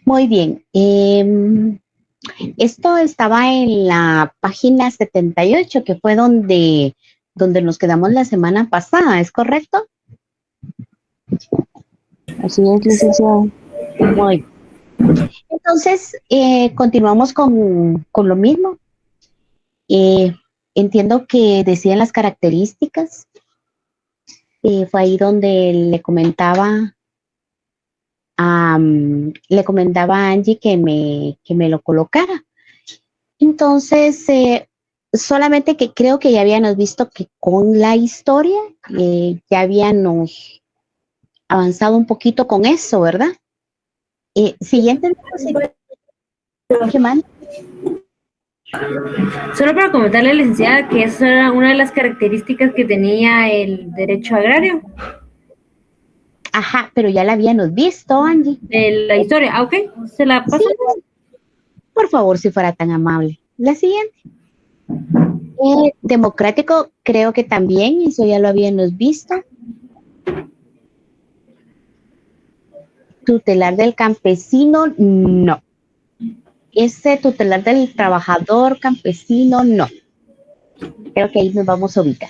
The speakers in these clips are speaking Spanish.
Muy bien. Esto estaba en la página 78, que fue donde nos quedamos la semana pasada, ¿es correcto? Así es, licenciado. Muy bien. Entonces, continuamos con lo mismo. Eh, Entiendo que decían las características. Fue ahí donde le comentaba a Angie que me lo colocara. Entonces, solamente que creo que ya habíamos visto que con la historia ya habíamos avanzado un poquito con eso, ¿verdad? Siguiente diapositiva, ¿qué más? Solo para comentarle, licenciada, que esa era una de las características que tenía el derecho agrario Ajá, pero ya la habíamos visto, Angie. de la historia. Ah, ok, se la paso. Sí, por favor, si fuera tan amable. La siguiente. Democrático, creo que también, eso ya lo habíamos visto. Tutelar del campesino, no. Ese tutelar del trabajador campesino, no. Creo que ahí nos vamos a ubicar.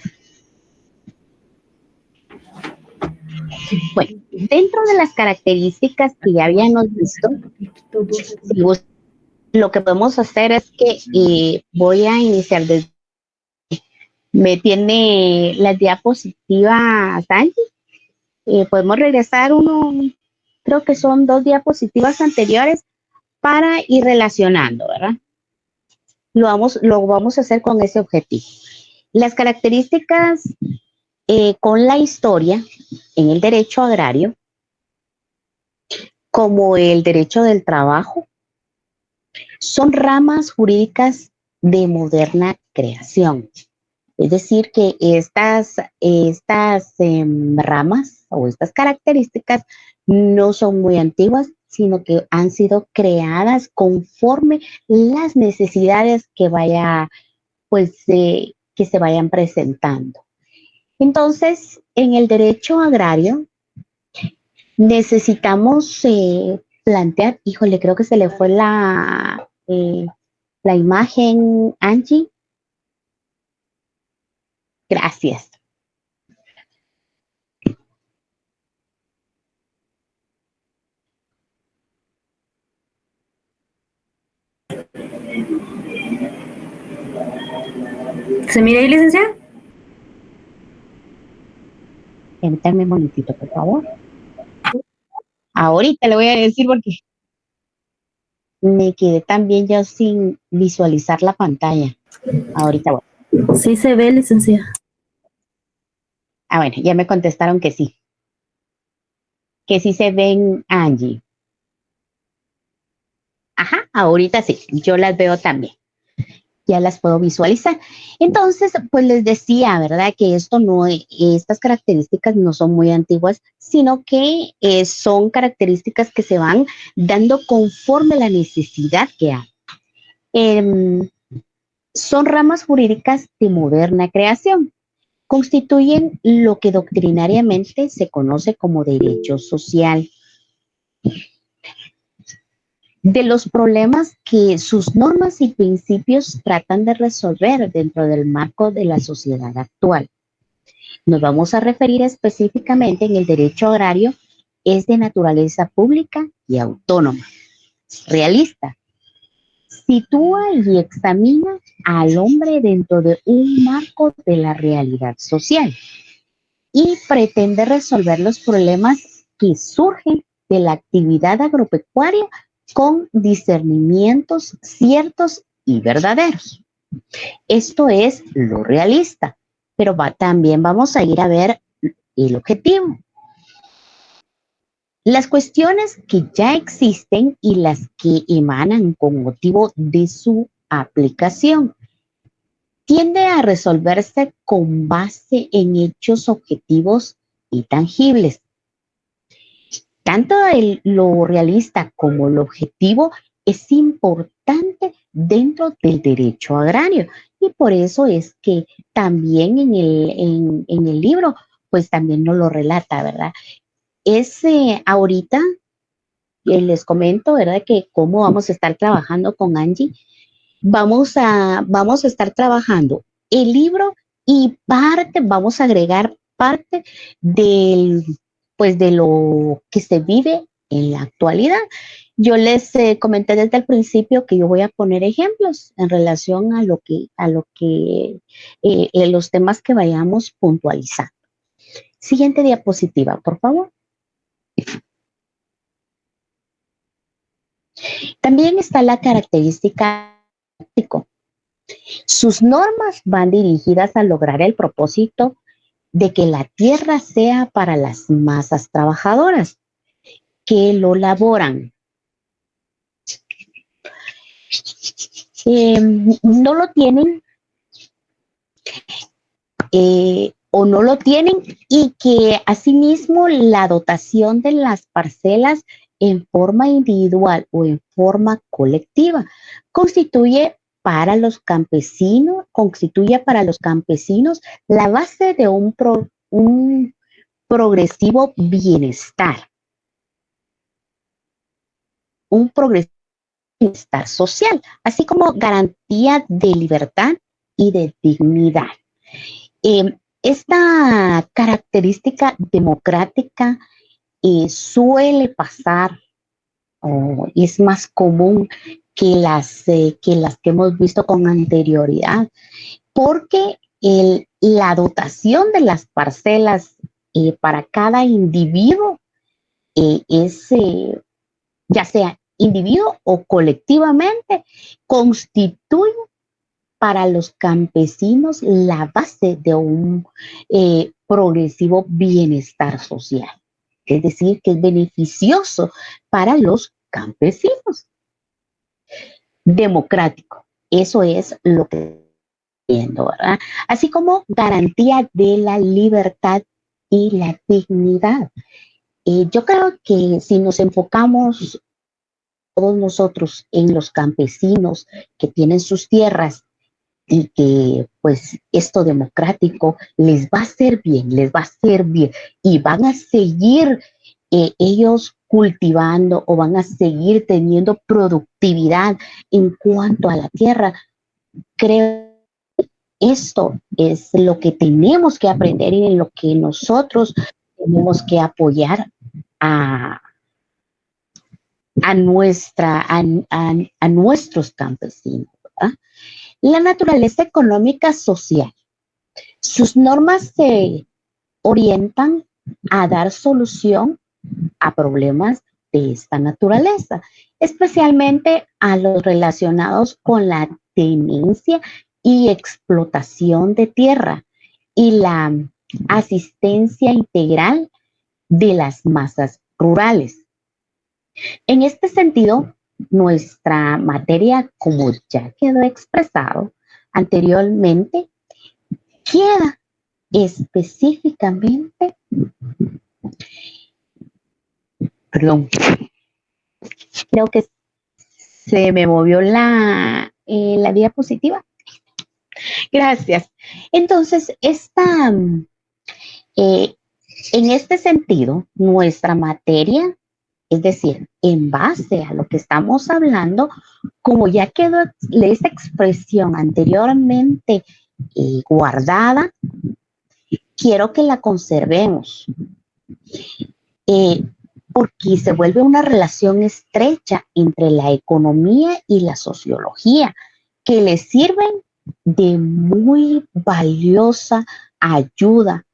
Bueno, dentro de las características que ya habíamos visto, si lo que podemos hacer es que voy a iniciar desde... Me tiene las diapositivas, Angie. Podemos regresar creo que son 2 diapositivas anteriores para ir relacionando, ¿verdad? Lo vamos a hacer con ese objetivo. Las características con la historia en el derecho agrario, como el derecho del trabajo, son ramas jurídicas de moderna creación. Es decir, que estas ramas o estas características no son muy antiguas, sino que han sido creadas conforme las necesidades que se vayan presentando. Entonces, en el derecho agrario necesitamos plantear, híjole, creo que se le fue la imagen, Angie. Gracias. ¿Se mira ahí, licenciada? Permítame un momentito, por favor. Ahorita le voy a decir porque me quedé también ya sin visualizar la pantalla. Ahorita voy. Sí se ve, licenciada. Ah, bueno, ya me contestaron que sí. Que sí se ven, Angie. Ajá, ahorita sí, yo las veo también. Ya las puedo visualizar. Entonces, pues les decía, ¿verdad? Que estas características no son muy antiguas, sino que son características que se van dando conforme la necesidad que hay. Son ramas jurídicas de moderna creación. Constituyen lo que doctrinariamente se conoce como derecho social. De los problemas que sus normas y principios tratan de resolver dentro del marco de la sociedad actual. Nos vamos a referir específicamente en el derecho agrario, es de naturaleza pública y autónoma, realista. Sitúa y examina al hombre dentro de un marco de la realidad social y pretende resolver los problemas que surgen de la actividad agropecuaria con discernimientos ciertos y verdaderos. Esto es lo realista, pero también vamos a ir a ver el objetivo. Las cuestiones que ya existen y las que emanan con motivo de su aplicación tiende a resolverse con base en hechos objetivos y tangibles. Tanto lo realista como lo objetivo es importante dentro del derecho agrario y por eso es que también en el libro pues también nos lo relata, ¿verdad? Es ahorita, les comento, ¿verdad? Que cómo vamos a estar trabajando con Angie. Vamos a estar trabajando el libro y vamos a agregar parte del, pues de lo que se vive en la actualidad. Yo les comenté desde el principio que yo voy a poner ejemplos en relación a los temas que vayamos puntualizando. Siguiente diapositiva, por favor. También está la característica. Sus normas van dirigidas a lograr el propósito de que la tierra sea para las masas trabajadoras que lo laboran. No lo tienen o no lo tienen y que asimismo la dotación de las parcelas en forma individual o en forma colectiva constituye para los campesinos la base de un progresivo bienestar, un progresivo bienestar social, así como garantía de libertad y de dignidad. Esta característica democrática suele pasar o es más común que las que hemos visto con anterioridad, porque la dotación de las parcelas para cada individuo es, ya sea individuo o colectivamente, constituye para los campesinos la base de un progresivo bienestar social. Es decir, que es beneficioso para los campesinos. Democrático, eso es lo que estoy viendo, ¿verdad? Así como garantía de la libertad y la dignidad. Yo creo que si nos enfocamos todos nosotros en los campesinos que tienen sus tierras y que pues esto democrático les va a hacer bien, y van a seguir ellos cultivando o van a seguir teniendo productividad en cuanto a la tierra. Creo que esto es lo que tenemos que aprender y en lo que nosotros tenemos que apoyar a, a nuestros campesinos, ¿verdad? La naturaleza económica social. Sus normas se orientan a dar solución a problemas de esta naturaleza, especialmente a los relacionados con la tenencia y explotación de tierra y la asistencia integral de las masas rurales. En este sentido, nuestra materia, como ya quedó expresado anteriormente, queda específicamente, perdón, creo que se me movió la diapositiva. Gracias. Entonces, en este sentido, nuestra materia, es decir, en base a lo que estamos hablando, como ya quedó esta expresión anteriormente guardada, quiero que la conservemos, porque se vuelve una relación estrecha entre la economía y la sociología, que le sirven de muy valiosa ayuda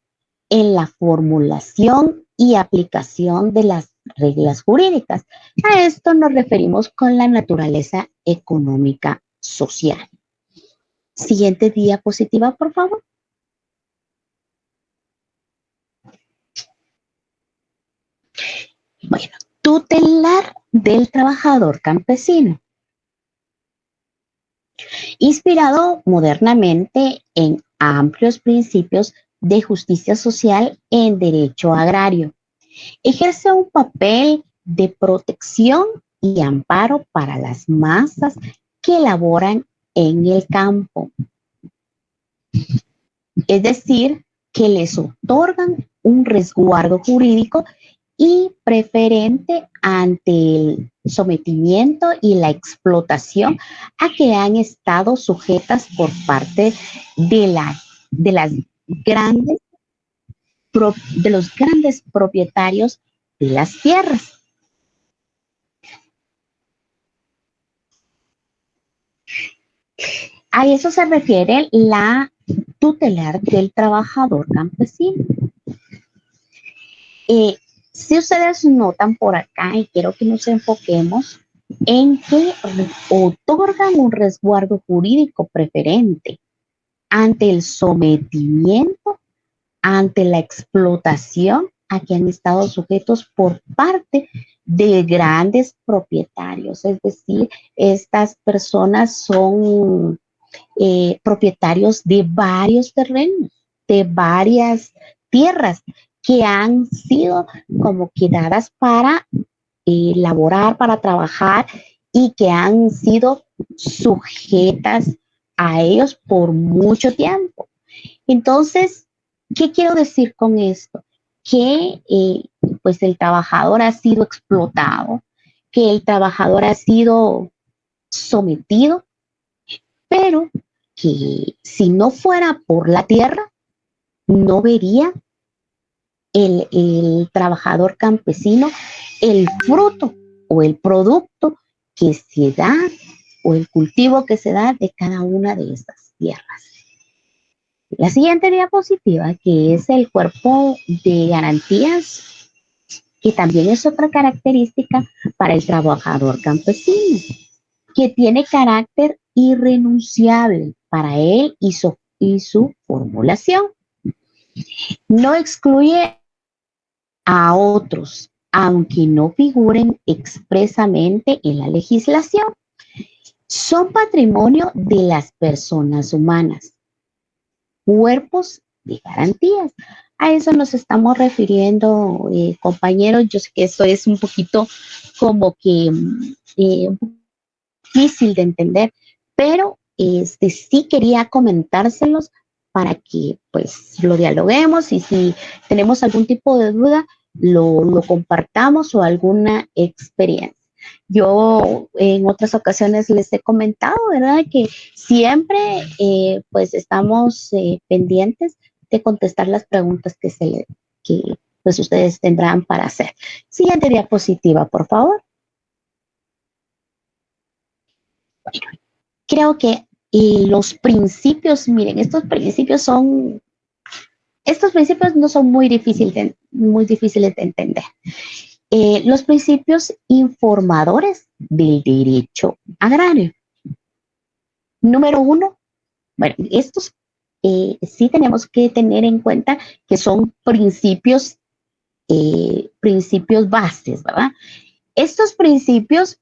en la formulación y aplicación de las reglas jurídicas. A esto nos referimos con la naturaleza económica social. Siguiente diapositiva, por favor. Bueno, tutelar del trabajador campesino. Inspirado modernamente en amplios principios de justicia social en derecho agrario. Ejerce un papel de protección y amparo para las masas que laboran en el campo. Es decir, que les otorgan un resguardo jurídico y preferente ante el sometimiento y la explotación a que han estado sujetas por parte de las grandes de los grandes propietarios de las tierras. A eso se refiere la tutelar del trabajador campesino. Si ustedes notan por acá, y quiero que nos enfoquemos en que otorgan un resguardo jurídico preferente ante el sometimiento, ante la explotación a que han estado sujetos por parte de grandes propietarios. Es decir, estas personas son propietarios de varios terrenos, de varias tierras que han sido como quedadas para laborar, para trabajar y que han sido sujetas a ellos por mucho tiempo. Entonces, ¿qué quiero decir con esto? Que pues el trabajador ha sido explotado, que el trabajador ha sido sometido, pero que si no fuera por la tierra, no vería el trabajador campesino el fruto o el producto que se da o el cultivo que se da de cada una de estas tierras. La siguiente diapositiva, que es el cuerpo de garantías, que también es otra característica para el trabajador campesino, que tiene carácter irrenunciable para él y su formulación. No excluye a otros, aunque no figuren expresamente en la legislación. Son patrimonio de las personas humanas, cuerpos de garantías. A eso nos estamos refiriendo, compañeros. Yo sé que esto es un poquito como que difícil de entender, pero sí quería comentárselos para que pues lo dialoguemos y si tenemos algún tipo de duda, lo compartamos o alguna experiencia. Yo en otras ocasiones les he comentado, ¿verdad? Que siempre pues estamos pendientes de contestar las preguntas que pues ustedes tendrán para hacer. Siguiente diapositiva, por favor. Bueno, creo que los principios, miren, estos principios no son muy difíciles de entender. Los principios informadores del derecho agrario. Número uno, bueno, estos sí tenemos que tener en cuenta que son principios bases, ¿verdad? Estos principios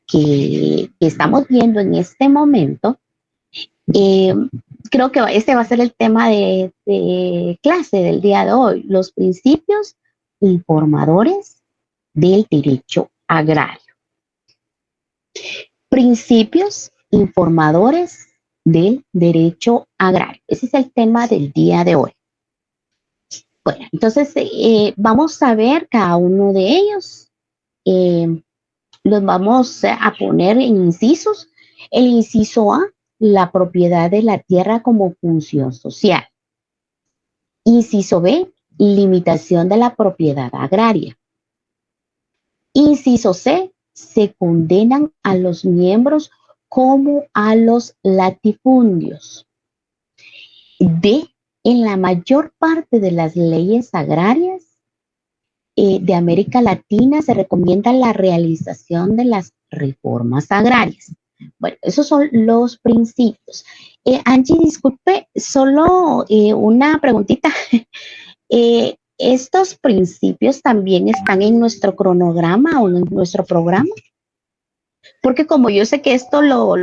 que estamos viendo en este momento, creo que este va a ser el tema de clase del día de hoy, los principios informadores del derecho agrario. Principios informadores del derecho agrario. Ese es el tema del día de hoy. Bueno, entonces vamos a ver cada uno de ellos. Los vamos a poner en incisos. El inciso A, la propiedad de la tierra como función social. Inciso B, limitación de la propiedad agraria. Inciso C, se condenan a los miembros como a los latifundios. D, en la mayor parte de las leyes agrarias de América Latina se recomienda la realización de las reformas agrarias. Bueno, esos son los principios. Angie, disculpe, solo una preguntita. ¿Estos principios también están en nuestro cronograma o en nuestro programa? Porque como yo sé que esto lo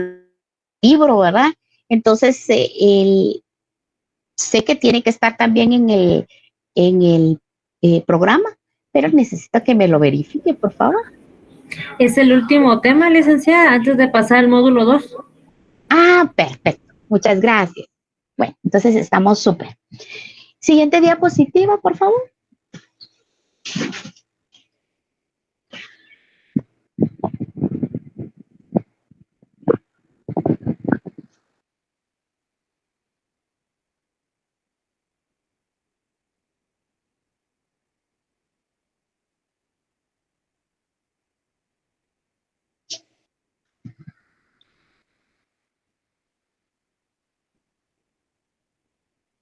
libro, ¿verdad? Entonces, sé que tiene que estar también en el programa, pero necesito que me lo verifique, por favor. Es el último tema, licenciada, antes de pasar al módulo 2. Ah, perfecto. Muchas gracias. Bueno, entonces estamos súper. Siguiente diapositiva, por favor.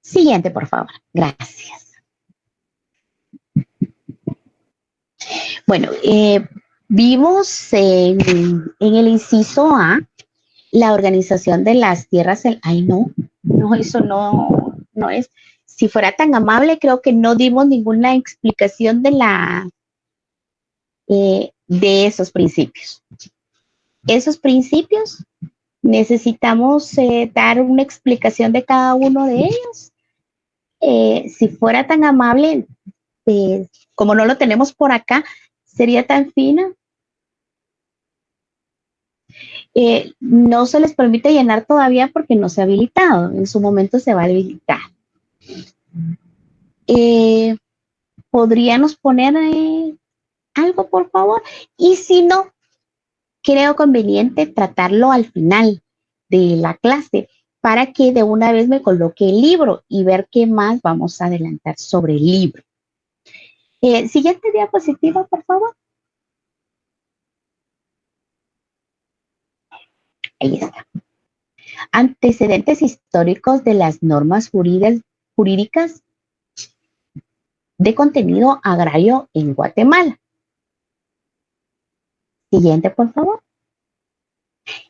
Siguiente, por favor. Gracias. Bueno, vimos en el inciso A la organización de las tierras. Ay, no, eso no es. Si fuera tan amable, creo que no dimos ninguna explicación de esos principios. Esos principios necesitamos dar una explicación de cada uno de ellos. Si fuera tan amable, como no lo tenemos por acá, sería tan fina. No se les permite llenar todavía porque no se ha habilitado. En su momento se va a habilitar. ¿Podríamos poner algo, por favor? Y si no, creo conveniente tratarlo al final de la clase para que de una vez me coloque el libro y ver qué más vamos a adelantar sobre el libro. Siguiente diapositiva, por favor. Ahí está. Antecedentes históricos de las normas jurídicas de contenido agrario en Guatemala. Siguiente, por favor.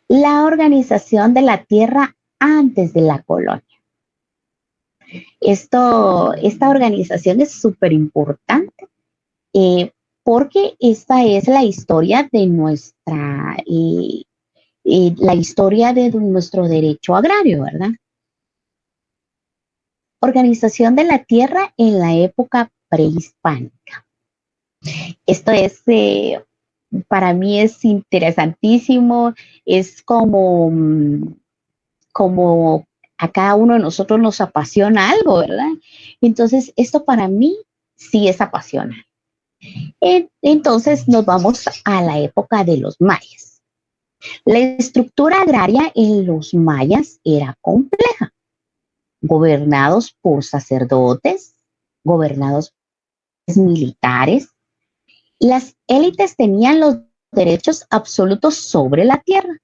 La organización de la tierra antes de la colonia. Esta organización es súper importante porque esta es la historia de la historia de nuestro derecho agrario, ¿verdad? Organización de la tierra en la época prehispánica. Esto es, para mí es interesantísimo, es como a cada uno de nosotros nos apasiona algo, ¿verdad? Entonces, esto para mí sí es apasionante. Entonces, nos vamos a la época de los mayas. La estructura agraria en los mayas era compleja, gobernados por sacerdotes, gobernados por militares. Las élites tenían los derechos absolutos sobre la tierra.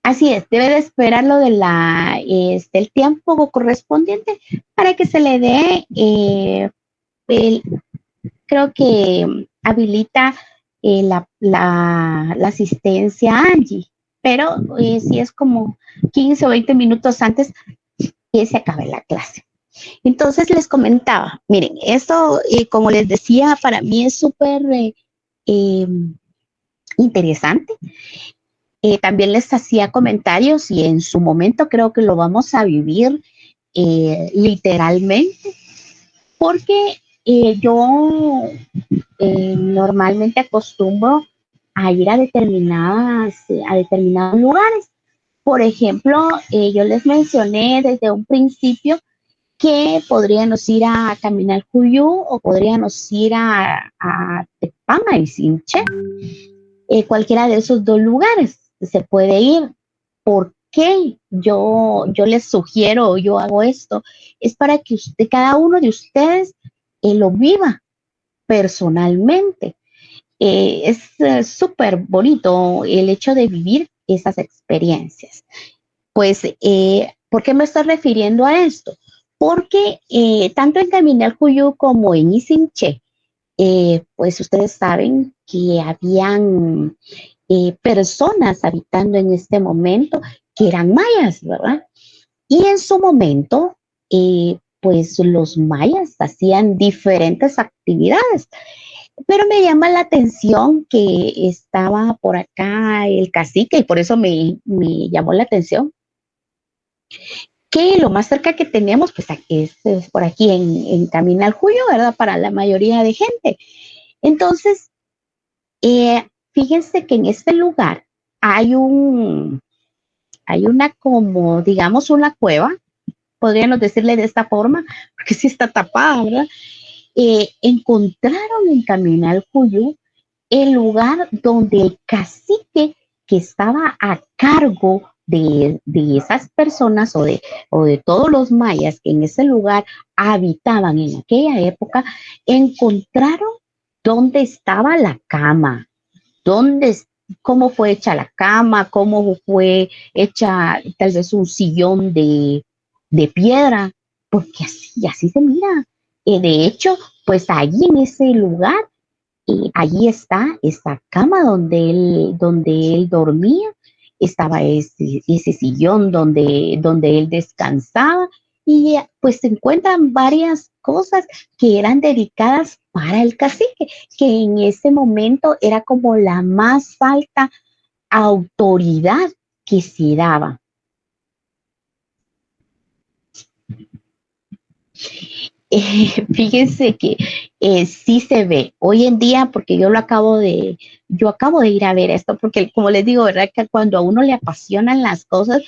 Así es, debe de esperar lo de el tiempo correspondiente para que se le dé, creo que habilita la asistencia a Angie, pero si es como 15 o 20 minutos antes que se acabe la clase. Entonces les comentaba, miren, esto, como les decía, para mí es súper interesante. También les hacía comentarios y en su momento creo que lo vamos a vivir literalmente, porque yo normalmente acostumbro a ir a determinados lugares. Por ejemplo, yo les mencioné desde un principio que podríamos ir a Caminar Cuyú o podríamos ir a Tepama y Sinché. Cualquiera de esos dos lugares se puede ir. ¿Por qué yo les sugiero, yo hago esto? Es para que cada uno de ustedes lo viva personalmente. Es súper bonito el hecho de vivir esas experiencias. Pues, ¿por qué me estoy refiriendo a esto? Porque tanto en Caminal Cuyú como en Isinche, pues ustedes saben que habían personas habitando en este momento que eran mayas, ¿verdad? Y en su momento, pues los mayas hacían diferentes actividades, pero me llama la atención que estaba por acá el cacique y por eso me llamó la atención que lo más cerca que tenemos, pues es por aquí en Camino al Julio, ¿verdad? Para la mayoría de gente. Entonces, fíjense que en este lugar hay hay una como, digamos, una cueva, podríamos decirle de esta forma, porque sí está tapada, ¿verdad? Encontraron en Camino al Julio el lugar donde el cacique que estaba a cargo de esas personas o de todos los mayas que en ese lugar habitaban en aquella época, encontraron dónde estaba la cama, dónde, cómo fue hecha la cama, cómo fue hecha tal vez un sillón de piedra, porque así se mira. De hecho, pues allí en ese lugar y allí está esa cama donde él dormía, estaba ese sillón donde él descansaba y pues se encuentran varias cosas que eran dedicadas para el cacique, que en ese momento era como la más alta autoridad que se daba. Fíjense que sí se ve hoy en día, porque yo acabo de ir a ver esto, porque como les digo, ¿verdad? Que cuando a uno le apasionan las cosas,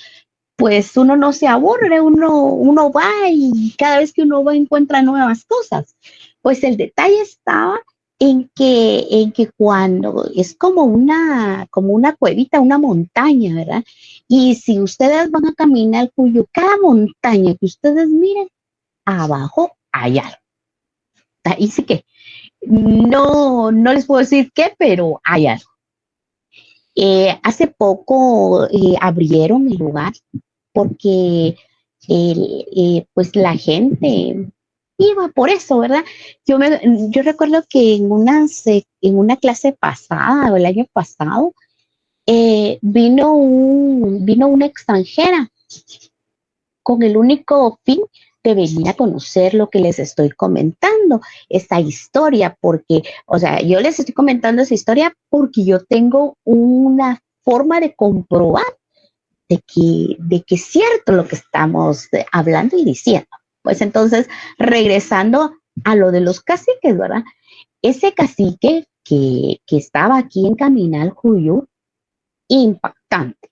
pues uno no se aburre, uno va y cada vez que uno va encuentra nuevas cosas. Pues el detalle estaba en que cuando es como una cuevita, una montaña, ¿verdad? Y si ustedes van a caminar, cuyo cada montaña que ustedes miren, abajo hay algo. Ahí sí que no les puedo decir qué, pero hay algo. Hace poco abrieron el lugar porque pues la gente iba por eso, ¿verdad? Yo recuerdo que en una clase pasada o el año pasado vino una extranjera con el único fin de venir a conocer lo que les estoy comentando, esta historia, porque, o sea, yo les estoy comentando esa historia porque yo tengo una forma de comprobar de que es cierto lo que estamos hablando y diciendo. Pues entonces, regresando a lo de los caciques, ¿verdad? Ese cacique que estaba aquí en Caminal Juyú, impactante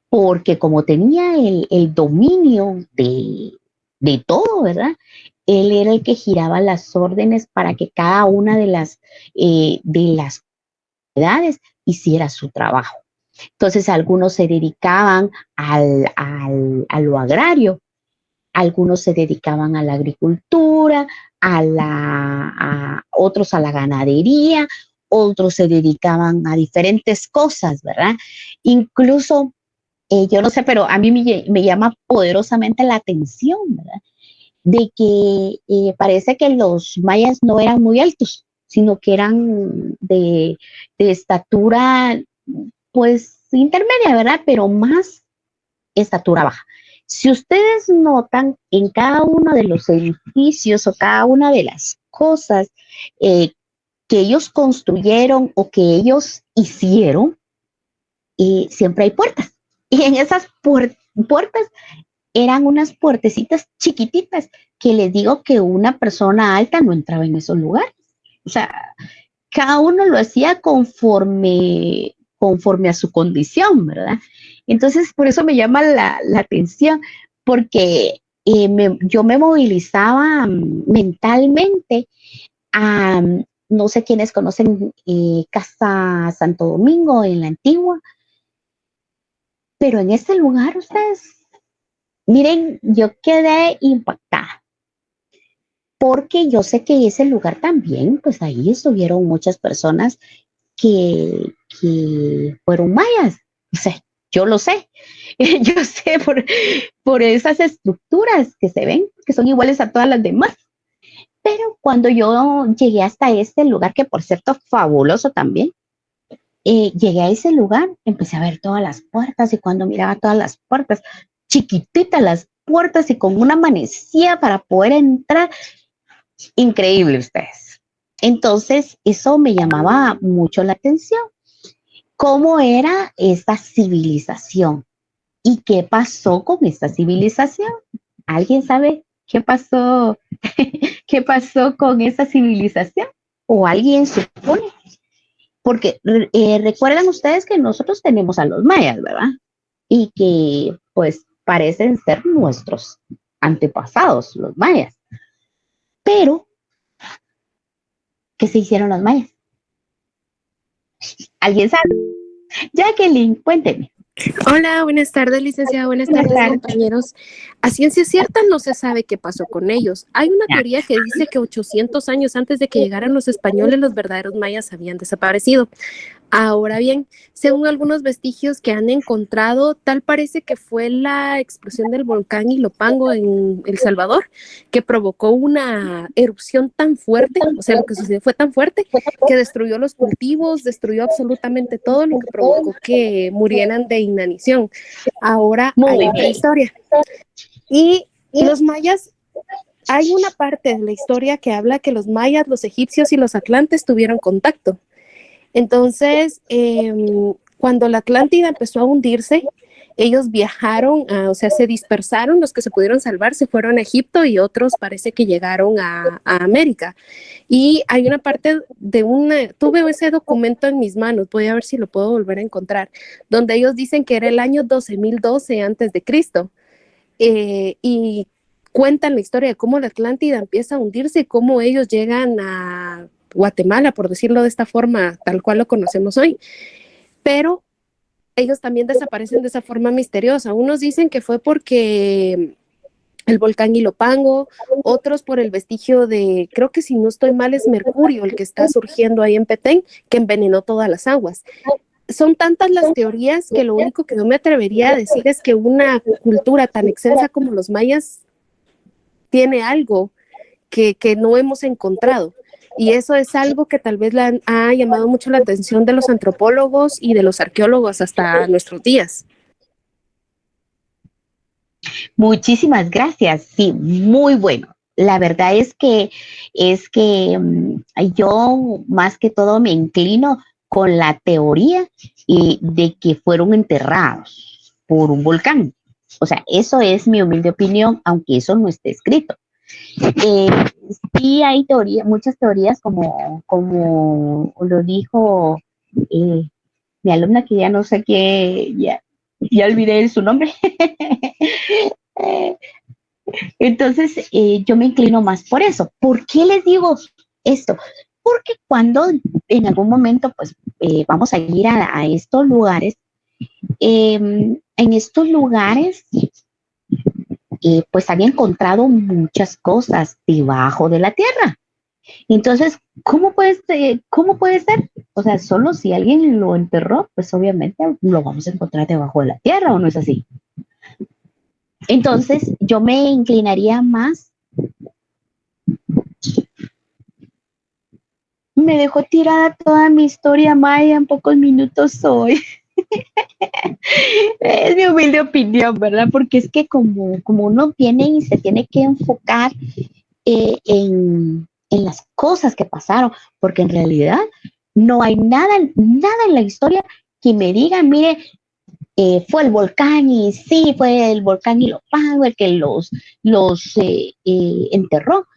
porque como tenía el dominio de todo, ¿verdad? Él era el que giraba las órdenes para que cada una de las edades hiciera su trabajo. Entonces, algunos se dedicaban a lo agrario, algunos se dedicaban a la agricultura, otros a la ganadería, otros se dedicaban a diferentes cosas, ¿verdad? Incluso yo no sé, pero a mí me llama poderosamente la atención, ¿verdad? De que parece que los mayas no eran muy altos, sino que eran de estatura, pues, intermedia, ¿verdad? Pero más estatura baja. Si ustedes notan en cada uno de los edificios o cada una de las cosas eh, que ellos construyeron o que ellos hicieron, siempre hay puertas. Y en esas puertas eran unas puertecitas chiquititas que les digo que una persona alta no entraba en esos lugares. O sea, cada uno lo hacía conforme a su condición, ¿verdad? Entonces, por eso me llama la atención, porque yo me movilizaba mentalmente a, no sé quiénes conocen Casa Santo Domingo en la antigua, pero en ese lugar ustedes, miren, yo quedé impactada porque yo sé que ese lugar también, pues ahí estuvieron muchas personas que fueron mayas. O sea, yo lo sé. Yo sé por esas estructuras que se ven, que son iguales a todas las demás. Pero cuando yo llegué hasta este lugar, que por cierto, fabuloso también, llegué a ese lugar, empecé a ver todas las puertas y cuando miraba todas las puertas, chiquititas las puertas y con una manecilla para poder entrar, increíble ustedes. Entonces, eso me llamaba mucho la atención. ¿Cómo era esta civilización? ¿Y qué pasó con esta civilización? ¿Alguien sabe qué pasó? ¿Qué pasó con esa civilización? ¿O alguien supone? Porque recuerdan ustedes que nosotros tenemos a los mayas, ¿verdad? Y que pues parecen ser nuestros antepasados, los mayas. Pero, ¿qué se hicieron los mayas? ¿Alguien sabe? Jacqueline, cuénteme. Hola, buenas tardes, licenciada. Buenas tardes, compañeros. A ciencia cierta no se sabe qué pasó con ellos. Hay una teoría que dice que 800 años antes de que llegaran los españoles, los verdaderos mayas habían desaparecido. Ahora bien, según algunos vestigios que han encontrado, tal parece que fue la explosión del volcán Ilopango en El Salvador que provocó una erupción tan fuerte, o sea, lo que sucedió fue tan fuerte que destruyó los cultivos, destruyó absolutamente todo, lo que provocó que murieran de inanición. Ahora hay otra historia. Y los mayas, hay una parte de la historia que habla que los mayas, los egipcios y los atlantes tuvieron contacto. Entonces, cuando la Atlántida empezó a hundirse, ellos viajaron, o sea, se dispersaron, los que se pudieron salvar se fueron a Egipto y otros parece que llegaron a América. Y hay una parte de tuve ese documento en mis manos, voy a ver si lo puedo volver a encontrar, donde ellos dicen que era el año 12.012 antes de Cristo. Y cuentan la historia de cómo la Atlántida empieza a hundirse y cómo ellos llegan a Guatemala, por decirlo de esta forma, tal cual lo conocemos hoy. Pero ellos también desaparecen de esa forma misteriosa. Unos dicen que fue porque el volcán Ilopango, otros por el vestigio de, creo que si no estoy mal, es mercurio el que está surgiendo ahí en Petén, que envenenó todas las aguas. Son tantas las teorías que lo único que no me atrevería a decir es que una cultura tan extensa como los mayas tiene algo que no hemos encontrado. Y eso es algo que tal vez ha llamado mucho la atención de los antropólogos y de los arqueólogos hasta nuestros días. Muchísimas gracias. Sí, muy bueno. La verdad es que yo más que todo me inclino con la teoría de que fueron enterrados por un volcán. O sea, eso es mi humilde opinión, aunque eso no esté escrito. Sí hay muchas teorías como lo dijo mi alumna, que ya no sé qué, ya olvidé su nombre. Entonces, yo me inclino más por eso. ¿Por qué les digo esto? Porque cuando en algún momento, pues, vamos a ir a estos lugares, en estos lugares, pues, han encontrado muchas cosas debajo de la tierra. Entonces, ¿cómo puede ser? O sea, solo si alguien lo enterró, pues obviamente lo vamos a encontrar debajo de la tierra, ¿o no es así? Entonces, yo me inclinaría más. Me dejó tirada toda mi historia maya en pocos minutos hoy. Es mi humilde opinión, ¿verdad? Porque es que como uno viene y se tiene que enfocar en las cosas que pasaron, porque en realidad no hay nada en la historia que me diga, mire, fue el volcán y sí, fue el volcán Ilopango el que los enterró.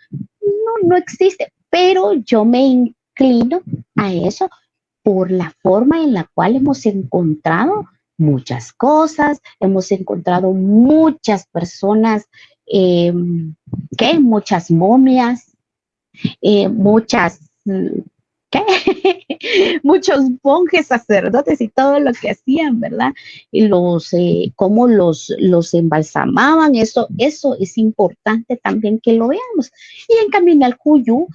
No existe, pero yo me inclino a eso por la forma en la cual hemos encontrado muchas cosas, hemos encontrado muchas personas, muchas momias, muchas, ¿qué? Muchos monjes, sacerdotes y todo lo que hacían, ¿verdad? Y cómo los embalsamaban, eso es importante también que lo veamos. Y en Caminalcuyú,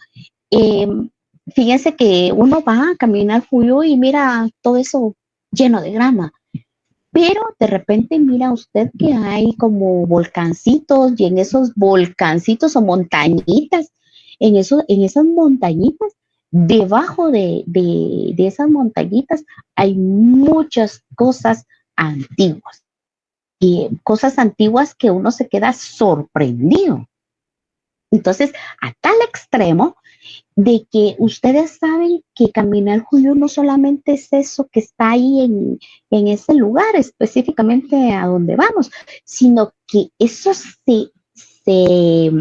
fíjense que uno va a Caminalcuyú y mira todo eso lleno de grama. pero de repente mira usted que hay como volcancitos y en esos volcancitos o montañitas, en esas montañitas, debajo de esas montañitas hay muchas cosas antiguas, y cosas antiguas que uno se queda sorprendido. Entonces, a tal extremo de que ustedes saben que Caminar Juyú no solamente es eso que está ahí en ese lugar, específicamente a donde vamos, sino que eso se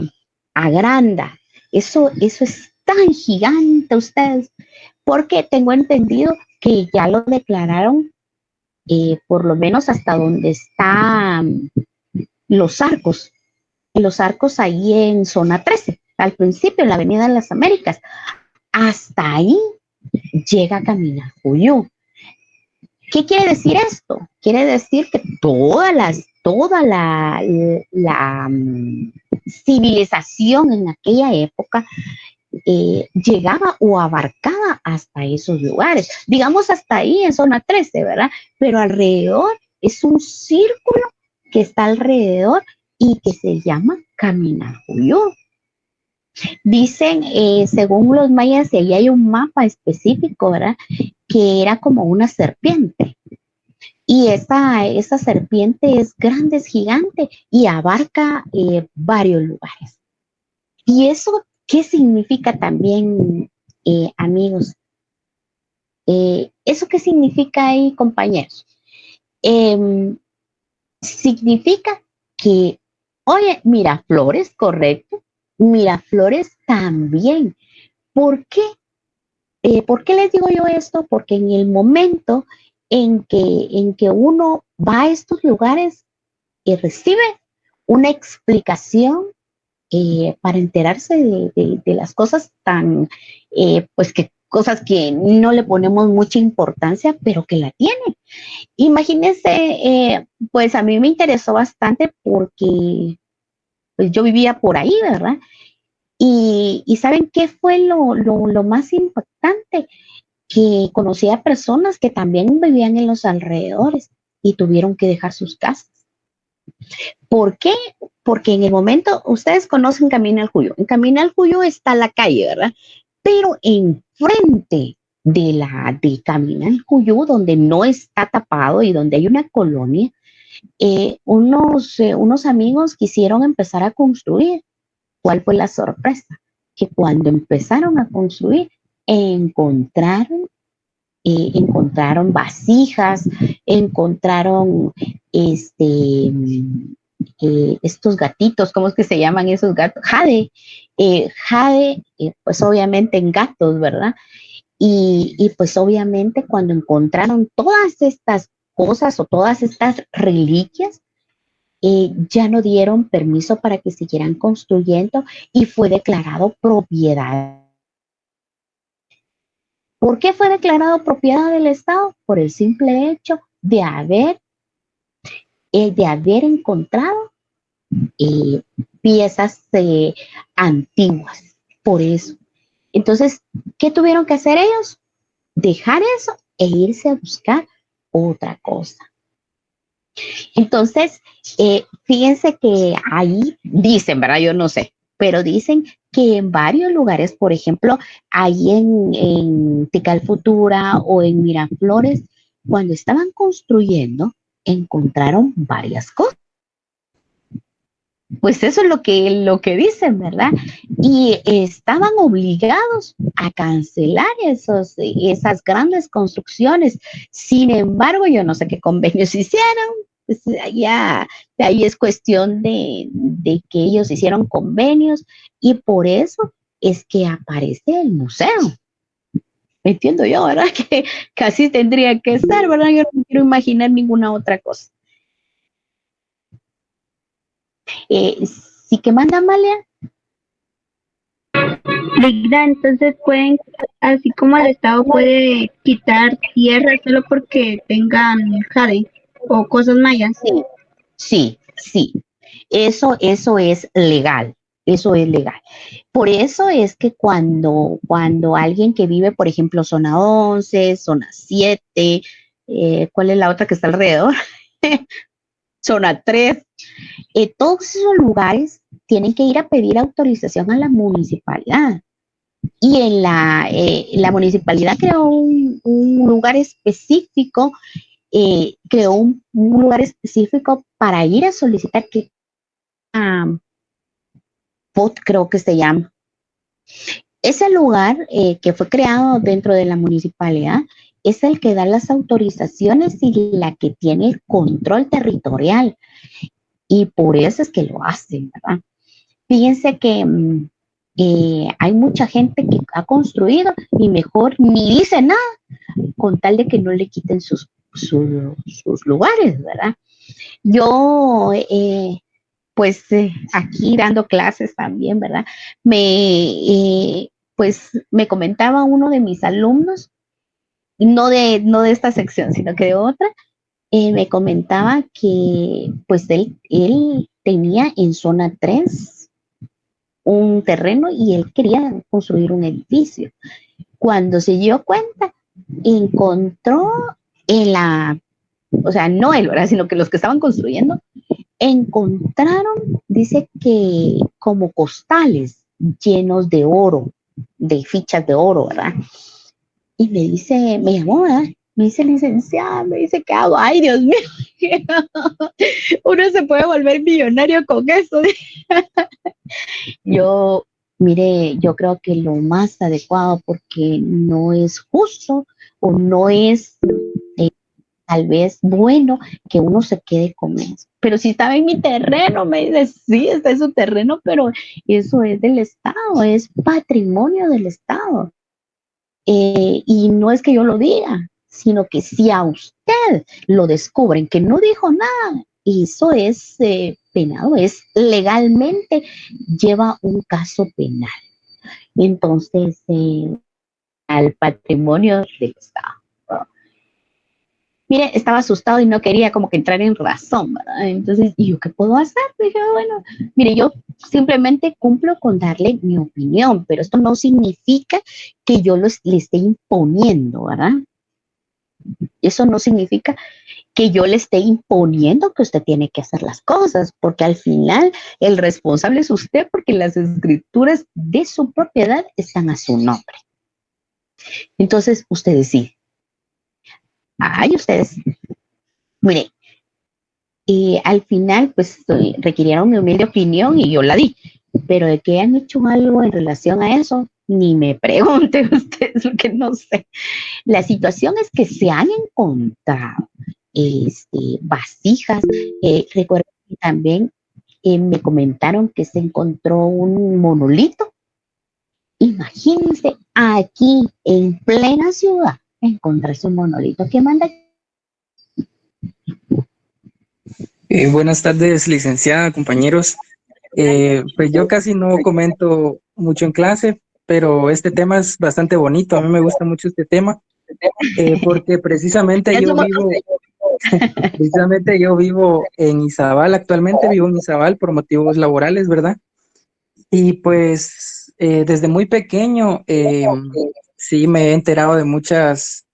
agranda, eso es tan gigante ustedes, porque tengo entendido que ya lo declararon, por lo menos hasta donde están los arcos ahí en zona 13, al principio en la Avenida de las Américas. Hasta ahí llega Caminar Juyú. ¿Qué quiere decir esto? Quiere decir que toda la civilización en aquella época llegaba o abarcaba hasta esos lugares. Digamos hasta ahí en zona 13, ¿verdad? Pero alrededor es un círculo que está alrededor y que se llama Caminar Juyú. Dicen, según los mayas, y ahí hay un mapa específico, ¿verdad? Que era como una serpiente. Y esa serpiente es grande, es gigante y abarca varios lugares. ¿Y eso qué significa también, amigos? ¿Eso qué significa ahí, compañeros? Significa que, oye, Miraflores, correcto, Miraflores también. ¿Por qué? ¿Por qué les digo yo esto? Porque en el momento en que uno va a estos lugares y recibe una explicación para enterarse de las cosas tan, pues que cosas que no le ponemos mucha importancia, pero que la tiene. Imagínense, pues a mí me interesó bastante porque pues yo vivía por ahí, ¿verdad? Y ¿saben qué fue lo más impactante? Que conocí a personas que también vivían en los alrededores y tuvieron que dejar sus casas. ¿Por qué? Porque en el momento, ustedes conocen Camino al Cuyo. En Camino al Cuyo está la calle, ¿verdad? Pero enfrente de Camino al Cuyo, donde no está tapado y donde hay una colonia, unos amigos quisieron empezar a construir. ¿Cuál fue la sorpresa? Que cuando empezaron a construir, encontraron vasijas, encontraron estos gatitos, ¿cómo es que se llaman esos gatos? Jade, pues obviamente en gatos, ¿verdad? Y pues obviamente cuando encontraron todas estas cosas o todas estas reliquias, ya no dieron permiso para que siguieran construyendo y fue declarado propiedad. ¿Por qué fue declarado propiedad del Estado? Por el simple hecho de haber encontrado piezas antiguas. Por eso. Entonces, ¿qué tuvieron que hacer ellos? Dejar eso e irse a buscar otra cosa. Entonces, fíjense que ahí dicen, ¿verdad? Yo no sé, pero dicen que en varios lugares, por ejemplo, ahí en Tikal Futura o en Miraflores, cuando estaban construyendo, encontraron varias cosas. Pues eso es lo que dicen, ¿verdad? Y estaban obligados a cancelar esas grandes construcciones. Sin embargo, yo no sé qué convenios hicieron. Pues ya ahí es cuestión de que ellos hicieron convenios y por eso es que aparece el museo. Entiendo yo, ¿verdad? Que casi tendría que ser, ¿verdad? Yo no quiero imaginar ninguna otra cosa. Sí que manda Amalia. Ligda, entonces pueden, así como el Estado puede quitar tierra solo porque tengan jade o cosas mayas. Sí. Eso es legal. Eso es legal. Por eso es que cuando alguien que vive, por ejemplo, zona 11, zona 7, ¿cuál es la otra que está alrededor? zona 3. Todos esos lugares tienen que ir a pedir autorización a la municipalidad. Y en la municipalidad creó un lugar específico, creó un lugar específico para ir a solicitar que POT creo que se llama. Ese lugar que fue creado dentro de la municipalidad es el que da las autorizaciones y la que tiene el control territorial. Y por eso es que lo hacen, ¿verdad? Fíjense que hay mucha gente que ha construido y mejor ni dice nada con tal de que no le quiten sus lugares, ¿verdad? Yo, pues aquí dando clases también, ¿verdad? Pues me comentaba uno de mis alumnos, no de esta sección, sino que de otra, me comentaba que pues él tenía en zona 3 un terreno y él quería construir un edificio. Cuando se dio cuenta, encontró o sea, no él, ¿verdad? Sino que los que estaban construyendo, encontraron, dice que como costales llenos de oro, de fichas de oro, ¿verdad? Y me dice, me llamó, ¿verdad? Me dice licenciada, me dice, ¿qué hago? Ay, Dios mío, uno se puede volver millonario con eso. Yo, mire, yo creo que lo más adecuado, porque no es justo o no es tal vez bueno que uno se quede con eso. Pero si estaba en mi terreno, me dice, sí, está en su terreno, pero eso es del Estado, es patrimonio del Estado. Y no es que yo lo diga, sino que si a usted lo descubren que no dijo nada, eso es penado, es legalmente, lleva un caso penal. Entonces, al patrimonio del Estado. Mire, estaba asustado y no quería como que entrar en razón, ¿verdad? Entonces, ¿y yo qué puedo hacer? Dije, bueno, mire, yo simplemente cumplo con darle mi opinión, pero esto no significa que yo le esté imponiendo, ¿verdad? Eso no significa que yo le esté imponiendo que usted tiene que hacer las cosas, porque al final el responsable es usted, porque las escrituras de su propiedad están a su nombre. Entonces, usted decide. Ay, ustedes, mire, al final, pues requirieron mi humilde opinión y yo la di, pero de que han hecho algo en relación a eso, ni me pregunte ustedes, porque no sé. La situación es que se han encontrado vasijas. Recuerdo que también me comentaron que se encontró un monolito. Imagínense aquí en plena ciudad encontrarse un monolito. ¿Qué manda? Buenas tardes, licenciada, compañeros. Pues yo casi no comento mucho en clase, pero este tema es bastante bonito. A mí me gusta mucho este tema, porque precisamente yo vivo en Izabal, actualmente vivo en Izabal por motivos laborales, ¿verdad? Y pues desde muy pequeño sí me he enterado de muchas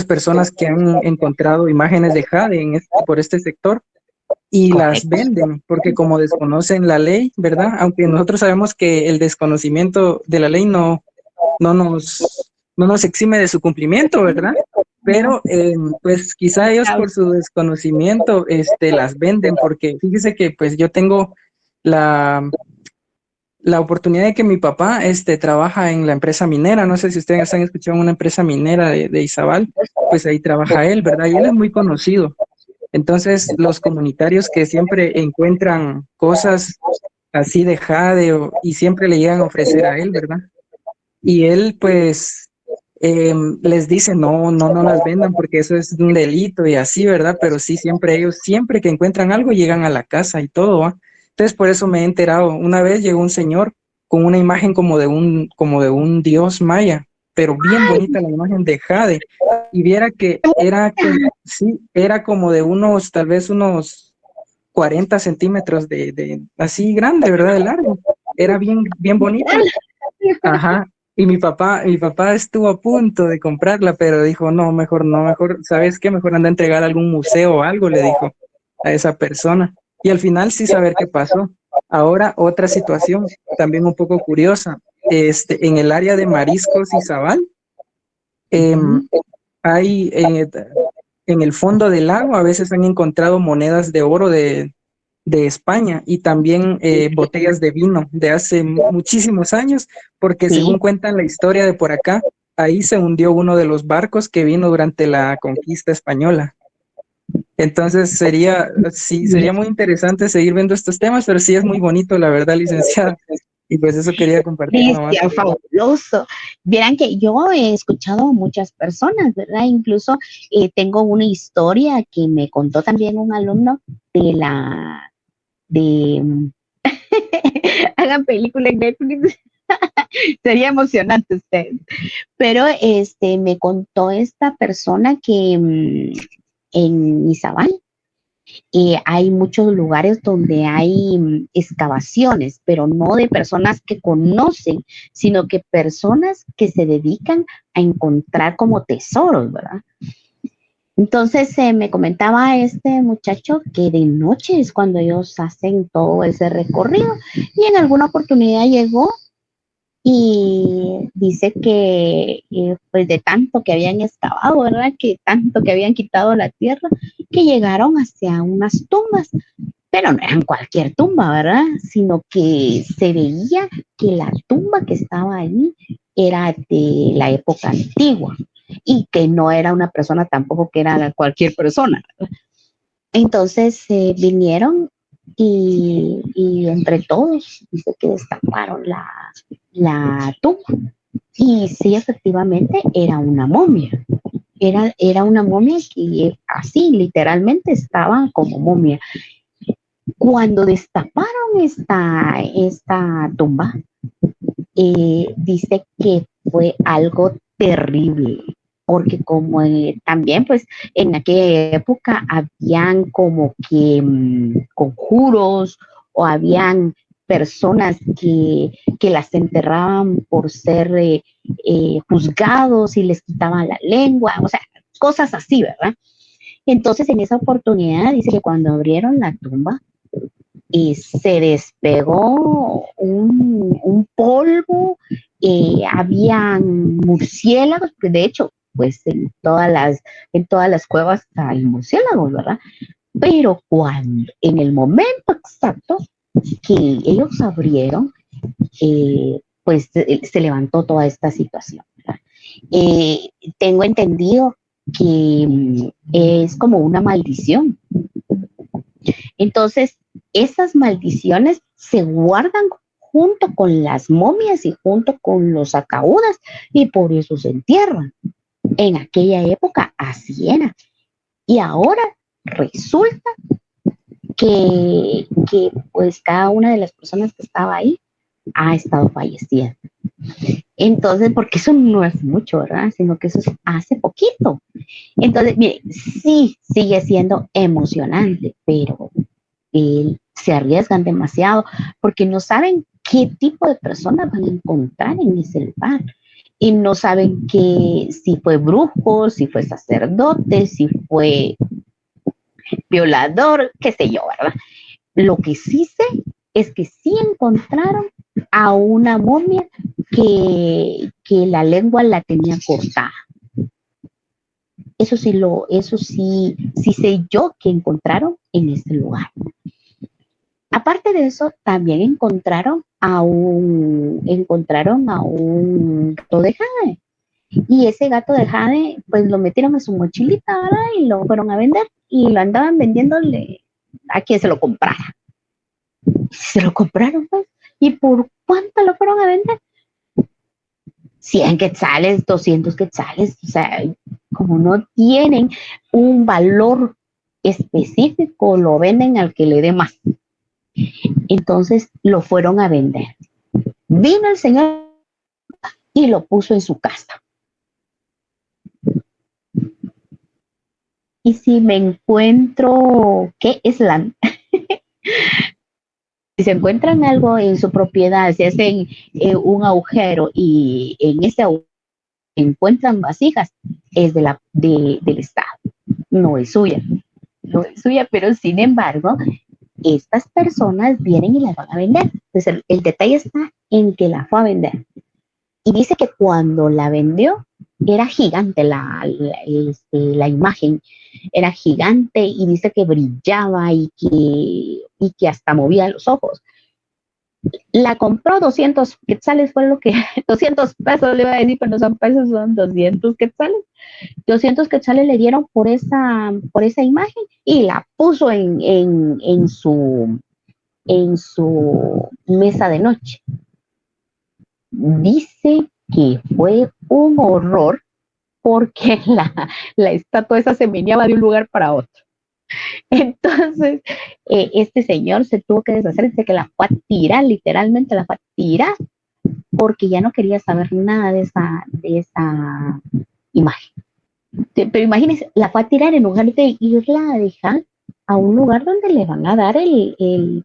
personas que han encontrado imágenes de jade por este sector y las venden porque como desconocen la ley, ¿verdad? Aunque nosotros sabemos que el desconocimiento de la ley no nos exime de su cumplimiento, ¿verdad? Pero pues quizá ellos por su desconocimiento las venden, porque fíjese que pues yo tengo la oportunidad de que mi papá trabaja en la empresa minera. No sé si ustedes han escuchado una empresa minera de Izabal, pues ahí trabaja él, ¿verdad? Y él es muy conocido. Entonces, los comunitarios que siempre encuentran cosas así de jade y siempre le llegan a ofrecer a él, ¿verdad? Y él, pues, les dice, no las vendan porque eso es un delito y así, ¿verdad? Pero sí, siempre que encuentran algo, llegan a la casa y todo, ¿va? Entonces, por eso me he enterado. Una vez llegó un señor con una imagen como de un dios maya, pero bien bonita la imagen de jade. Y viera que era como de tal vez unos 40 centímetros de así grande, ¿verdad? De largo. Era bien bonito. Ajá. Y mi papá estuvo a punto de comprarla, pero dijo, no, mejor no, mejor, ¿sabes qué? Mejor anda a entregar a algún museo o algo, le dijo a esa persona. Y al final sí saber qué pasó. Ahora otra situación, también un poco curiosa. En el área de Mariscos y Zabal, em, hay en el fondo del lago a veces han encontrado monedas de oro de España y también botellas de vino de hace muchísimos años, porque según Sí, cuentan la historia de por acá, ahí se hundió uno de los barcos que vino durante la conquista española. Entonces sí, sería muy interesante seguir viendo estos temas, pero sí es muy bonito, la verdad, licenciada. Y pues eso quería compartir nomás. Cristian, fabuloso. Vieran que yo he escuchado a muchas personas, ¿verdad? Incluso tengo una historia que me contó también un alumno de hagan película en Netflix, sería emocionante usted. Pero me contó esta persona que en Izabal hay muchos lugares donde hay excavaciones, pero no de personas que conocen, sino que personas que se dedican a encontrar como tesoros, ¿verdad? Entonces me comentaba este muchacho que de noche es cuando ellos hacen todo ese recorrido y en alguna oportunidad llegó y dice que pues de tanto que habían excavado, ¿verdad? Que tanto que habían quitado la tierra, que llegaron hacia unas tumbas, pero no eran cualquier tumba, ¿verdad? Sino que se veía que la tumba que estaba ahí era de la época antigua y que no era una persona tampoco que era cualquier persona. Entonces vinieron y entre todos dice que destaparon la tumba. Y sí, efectivamente, era una momia. Era una momia que así, literalmente, estaba como momia. Cuando destaparon esta tumba, dice que fue algo terrible, porque como también pues en aquella época habían como que conjuros o habían personas que las enterraban por ser juzgados y les quitaban la lengua, o sea, cosas así, ¿verdad? Entonces en esa oportunidad dice que cuando abrieron la tumba, y se despegó un polvo, habían murciélagos, que de hecho, pues en todas las cuevas hay murciélagos, ¿verdad? Pero cuando, en el momento exacto que ellos abrieron, pues se levantó toda esta situación, ¿verdad? Eh, Tengo entendido que es como una maldición. Entonces, esas maldiciones se guardan junto con las momias y junto con los ataúdes y por eso se entierran. En aquella época así era. Y ahora resulta que pues cada una de las personas que estaba ahí ha estado fallecida. Entonces, porque eso no es mucho, ¿verdad? Sino que eso es hace poquito. Entonces, mire, sí sigue siendo emocionante, pero se arriesgan demasiado porque no saben qué tipo de personas van a encontrar en ese lugar. Y no saben que si fue brujo, si fue sacerdote, si fue violador, qué sé yo, ¿verdad? Lo que sí sé es que sí encontraron a una momia que la lengua la tenía cortada. Eso sí sé yo que encontraron en ese lugar. Aparte de eso, también encontraron a un gato de jade. Y ese gato de jade, pues lo metieron en su mochilita, ¿verdad? Y lo fueron a vender. Y lo andaban vendiéndole a quien se lo comprara. Se lo compraron, pues. ¿Y por cuánto lo fueron a vender? 100 quetzales, 200 quetzales. O sea, como no tienen un valor específico, lo venden al que le dé más. Entonces lo fueron a vender. Vino el señor y lo puso en su casa. Y si me encuentro, ¿qué es la? Si se encuentran algo en su propiedad, si hacen un agujero y en ese agujero encuentran vasijas, es del Estado, no es suya, no es suya, pero sin embargo, estas personas vienen y las van a vender. Entonces, el detalle está en que la fue a vender. Y dice que cuando la vendió, era gigante la imagen, era gigante y dice que brillaba y que hasta movía los ojos. La compró 200 quetzales, fue lo que, 200 pesos le iba a decir, pero no son pesos, son 200 quetzales. 200 quetzales le dieron por esa imagen y la puso en su mesa de noche. Dice que fue un horror porque la estatua esa se meneaba de un lugar para otro. Entonces, este señor se tuvo que deshacer, dice que la fue a tirar, literalmente la fue a tirar, porque ya no quería saber nada de esa imagen. Pero imagínense, la fue a tirar en lugar de irla a dejar a un lugar donde le van a dar el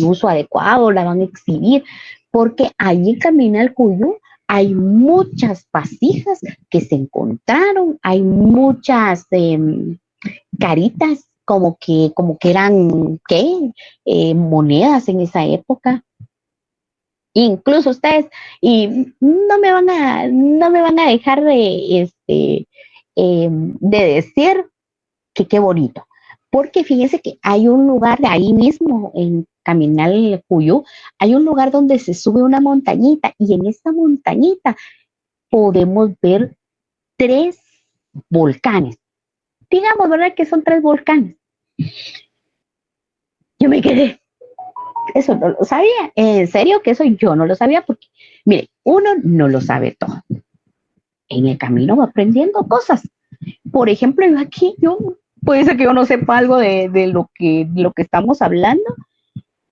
uso adecuado, la van a exhibir, porque allí en Caminal Cuyú hay muchas vasijas que se encontraron, hay muchas caritas como que eran monedas en esa época. Incluso ustedes, y no me van a dejar de decir que qué bonito, porque fíjense que hay un lugar ahí mismo en Caminal Cuyú, hay un lugar donde se sube una montañita y en esta montañita podemos ver 3 volcanes. Digamos, ¿verdad? Que son 3 volcanes. Yo me quedé, eso no lo sabía, en serio que eso yo no lo sabía, porque, mire, uno no lo sabe todo. En el camino va aprendiendo cosas. Por ejemplo, puede ser que yo no sepa algo de lo que estamos hablando,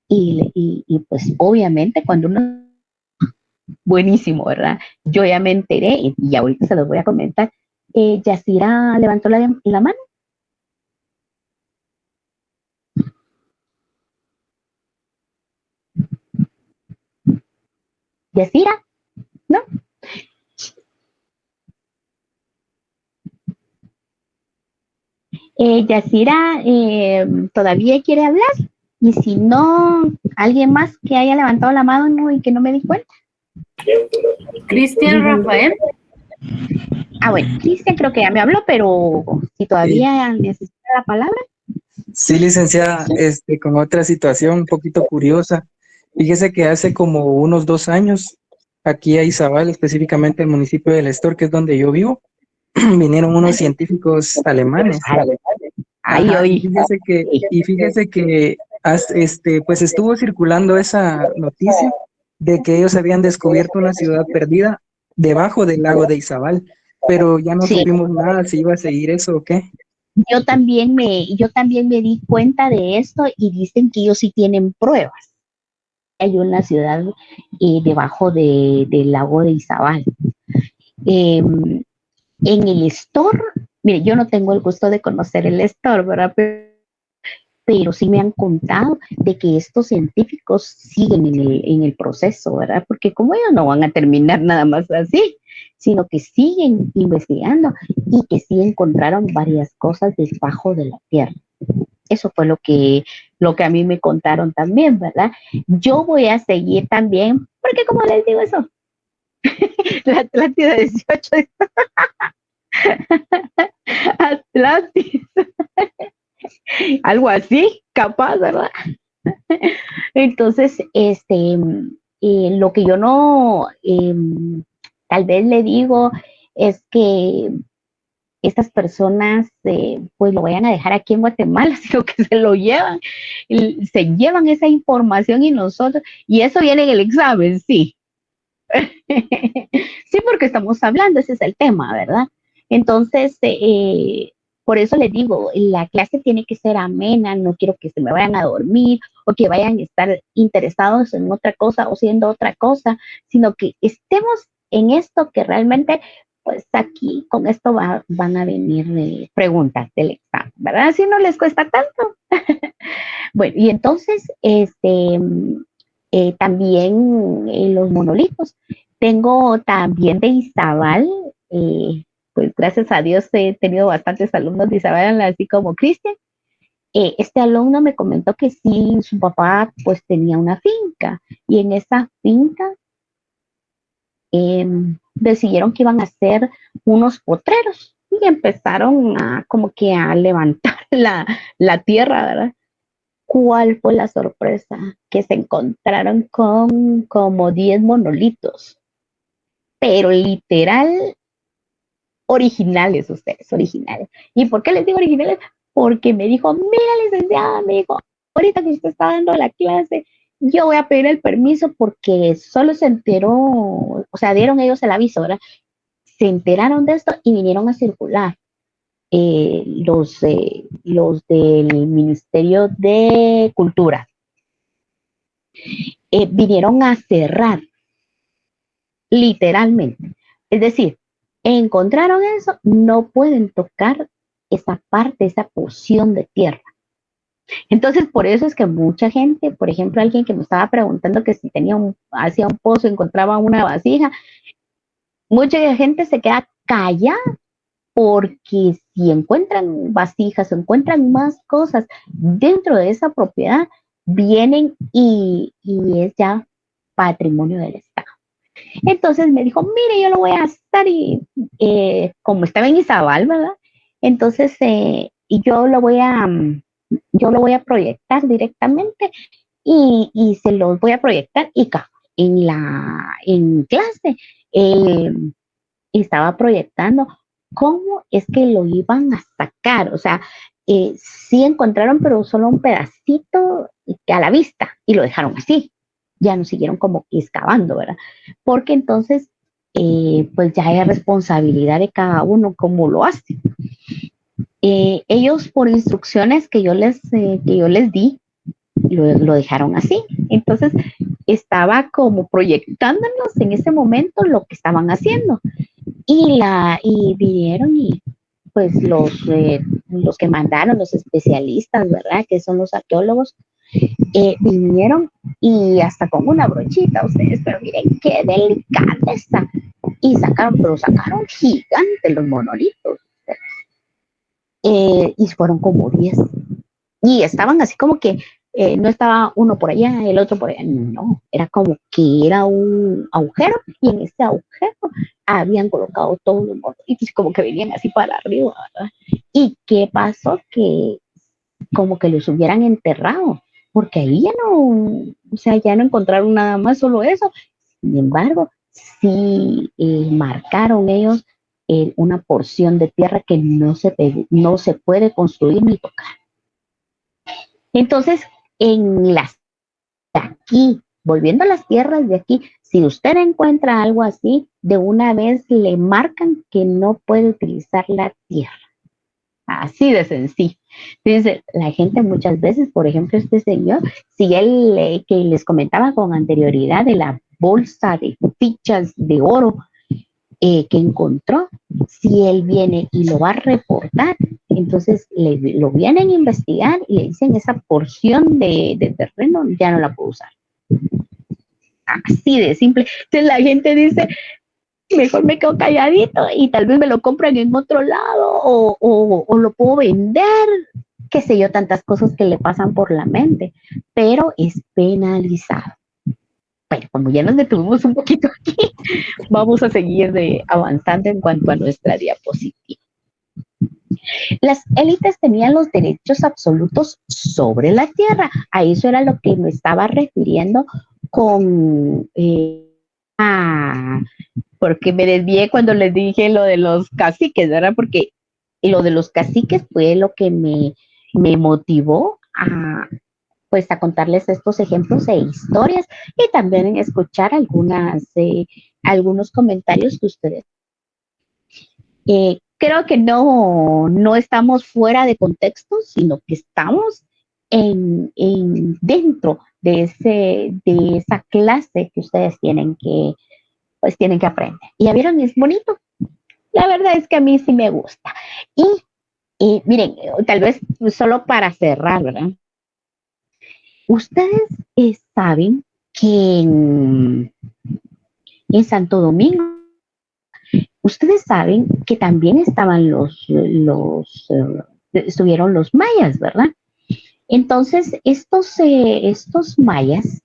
y pues obviamente cuando uno, buenísimo, ¿verdad? Yo ya me enteré y ahorita se los voy a comentar. Yacira levantó la mano. Yacira, ¿no? Yacira todavía quiere hablar, y si no, alguien más que haya levantado la mano y que no me di cuenta. Cristian Rafael. Bueno, Cristian creo que ya me habló, pero si todavía necesita la palabra. Sí, licenciada, con otra situación un poquito curiosa. Fíjese que hace como unos 2 años, aquí a Izabal, específicamente el municipio del Estor, que es donde yo vivo, vinieron unos científicos alemanes. Ay, Ajá, oí. y fíjese que pues estuvo circulando esa noticia de que ellos habían descubierto una ciudad perdida debajo del lago de Izabal, pero ya no Sí. supimos nada si iba a seguir eso o qué. Yo también me di cuenta de esto y dicen que ellos sí tienen pruebas. Hay una ciudad debajo del lago de Izabal. En el Estor, mire, yo no tengo el gusto de conocer el Estor, ¿verdad? Pero sí me han contado de que estos científicos siguen en el proceso, ¿verdad? Porque como ellos no van a terminar nada más así, sino que siguen investigando y que sí encontraron varias cosas debajo de la tierra. Eso fue lo que a mí me contaron también, ¿verdad? Yo voy a seguir también, porque como les digo eso, la Atlántida 18, Atlantis, algo así, capaz, ¿verdad? Entonces, lo que yo no, tal vez le digo es que estas personas pues lo vayan a dejar aquí en Guatemala, sino que se lo llevan, se llevan esa información y eso viene en el examen, sí. Sí, porque estamos hablando, ese es el tema, ¿verdad? Entonces, por eso les digo, la clase tiene que ser amena, no quiero que se me vayan a dormir o que vayan a estar interesados en otra cosa o siendo otra cosa, sino que estemos en esto que realmente pues aquí con esto van a venir preguntas del examen, ¿verdad? Si no les cuesta tanto. Bueno, y entonces, también los monolitos. Tengo también de Izabal, pues gracias a Dios he tenido bastantes alumnos de Izabal, así como Cristian. Este alumno me comentó que sí, su papá pues tenía una finca y en esa finca decidieron que iban a hacer unos potreros y empezaron a como que a levantar la tierra, ¿verdad? ¿Cuál fue la sorpresa? Que se encontraron con como 10 monolitos, pero literal originales ustedes, originales. ¿Y por qué les digo originales? Porque me dijo, mira, licenciada, me dijo, ahorita que usted está dando la clase, yo voy a pedir el permiso porque solo se enteró, o sea, dieron ellos el aviso, ¿verdad? Se enteraron de esto y vinieron a circular. Los del Ministerio de Cultura vinieron a cerrar, literalmente. Es decir, encontraron eso, no pueden tocar esa parte, esa porción de tierra. Entonces, por eso es que mucha gente, por ejemplo, alguien que me estaba preguntando que si hacía un pozo, encontraba una vasija, mucha gente se queda callada porque si encuentran vasijas, encuentran más cosas dentro de esa propiedad, vienen y es ya patrimonio del Estado. Entonces me dijo, mire, yo lo voy a estar y como estaba en Izabal, ¿verdad? Entonces y yo lo voy a proyectar directamente y se los voy a proyectar y en clase eh, estaba proyectando cómo es que lo iban a sacar, o sea, sí encontraron, pero solo un pedacito a la vista y lo dejaron así, ya no siguieron como que excavando, ¿verdad? Porque entonces, pues ya hay responsabilidad de cada uno cómo lo hace. Ellos por instrucciones que yo les di, lo dejaron así. Entonces, estaba como proyectándonos en ese momento lo que estaban haciendo. Y vinieron y pues los que mandaron, los especialistas, ¿verdad? Que son los arqueólogos, vinieron y hasta con una brochita ustedes, pero miren qué delicadeza. Y pero sacaron gigantes los monolitos. Y fueron como 10. Y estaban así como que no estaba uno por allá, el otro por allá, no, era como que era un agujero y en ese agujero habían colocado todos los monolitos como que venían así para arriba, ¿verdad? ¿Y qué pasó? Que como que los hubieran enterrado, porque ahí ya no, o sea, ya no encontraron nada más, solo eso. Sin embargo, sí marcaron ellos una porción de tierra que no se puede construir ni tocar. Entonces, en las de aquí, volviendo a las tierras de aquí, si usted encuentra algo así, de una vez le marcan que no puede utilizar la tierra. Así de sencillo. Entonces, la gente muchas veces, por ejemplo, este señor, si él que les comentaba con anterioridad de la bolsa de fichas de oro que encontró, si él viene y lo va a reportar, entonces lo vienen a investigar y le dicen esa porción de terreno ya no la puedo usar. Así de simple. Entonces la gente dice, mejor me quedo calladito y tal vez me lo compran en otro lado o lo puedo vender, qué sé yo, tantas cosas que le pasan por la mente, pero es penalizado. Bueno, como ya nos detuvimos un poquito aquí, vamos a seguir avanzando en cuanto a nuestra diapositiva. Las élites tenían los derechos absolutos sobre la tierra. A eso era lo que me estaba refiriendo con... porque me desvié cuando les dije lo de los caciques, ¿verdad? Porque lo de los caciques fue lo que me motivó pues a contarles estos ejemplos e historias y también en escuchar algunos comentarios que ustedes. Creo que no estamos fuera de contexto, sino que estamos dentro de esa clase que ustedes tienen que aprender. Y ya vieron, es bonito. la verdad es que a mí sí me gusta. Y miren, tal vez solo para cerrar, ¿verdad? Ustedes saben que en Santo Domingo, ustedes saben que también estaban estuvieron los mayas, ¿verdad? Entonces, estos mayas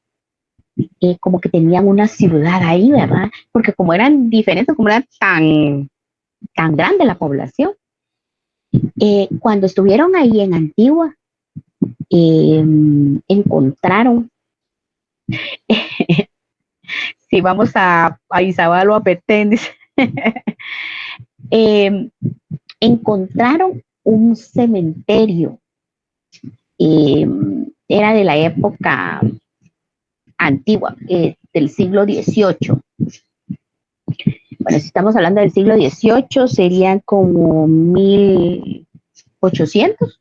como que tenían una ciudad ahí, ¿verdad? Porque como eran diferentes, como era tan grande la población, cuando estuvieron ahí en Antigua, encontraron, si vamos a Izabal o a Petén, encontraron un cementerio, era de la época antigua, del siglo XVIII. Bueno, si estamos hablando del siglo XVIII, serían como 1800.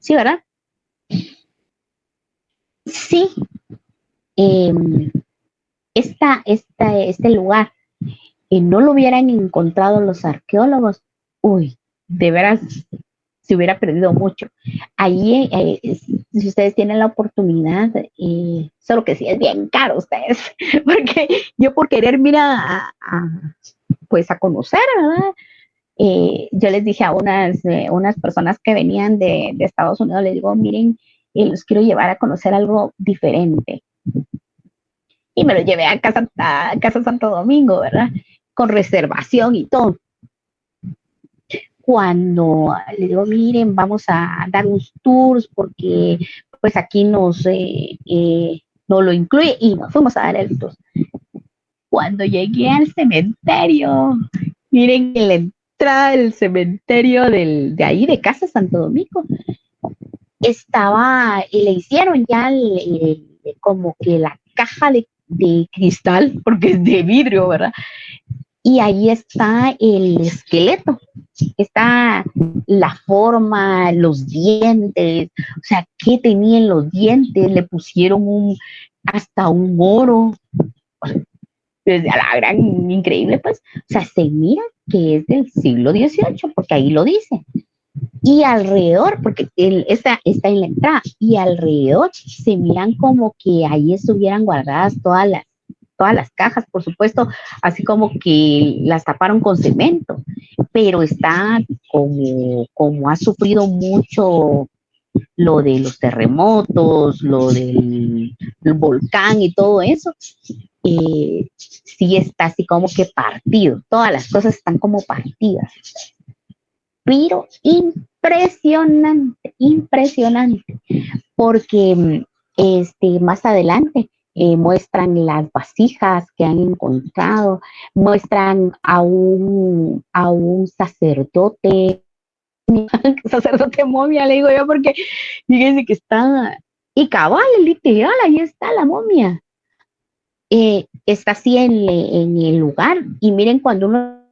Sí, ¿verdad? Sí. Este lugar no lo hubieran encontrado los arqueólogos, uy, de veras se hubiera perdido mucho. Ahí, si ustedes tienen la oportunidad, solo que sí es bien caro ustedes, porque yo por querer, mira, pues a conocer, ¿verdad? Yo les dije a unas personas que venían de Estados Unidos, les digo, miren, los quiero llevar a conocer algo diferente. Y me lo llevé a Casa Santo Domingo, ¿verdad? Con reservación y todo. Cuando le digo, miren, vamos a dar unos tours porque pues aquí nos lo incluye y nos fuimos a dar el tour. Cuando llegué al cementerio, miren, en la entrada del cementerio de ahí de Casa Santo Domingo, le hicieron ya como que la caja de cristal, porque es de vidrio, ¿verdad? Y ahí está el esqueleto, está la forma, los dientes, o sea, ¿qué tenían los dientes? Le pusieron hasta un oro, desde a la gran increíble, pues, o sea, se mira que es del siglo XVIII, porque ahí lo dice. Y alrededor, porque está en la entrada, y alrededor se miran como que ahí estuvieran guardadas todas las cajas, por supuesto, así como que las taparon con cemento, pero está como ha sufrido mucho lo de los terremotos, lo del volcán y todo eso, sí está así como que partido, todas las cosas están como partidas, pero impresionante, porque más adelante muestran las vasijas que han encontrado, muestran a un sacerdote, sacerdote momia, le digo yo, porque fíjense que está, y cabal, literal, ahí está la momia. Está así en el lugar, y miren cuando uno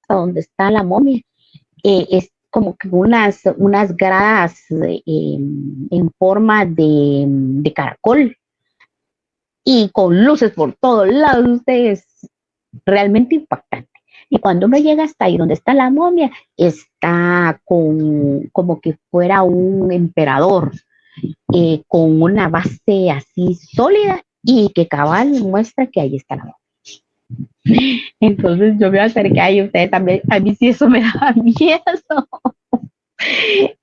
donde está la momia, es como que unas gradas en forma de caracol y con luces por todos lados, es realmente impactante. Y cuando uno llega hasta ahí donde está la momia, está como que fuera un emperador, con una base así sólida y que cabal muestra que ahí está la momia. Entonces yo me acerqué ahí, ustedes también, a mí sí eso me da miedo.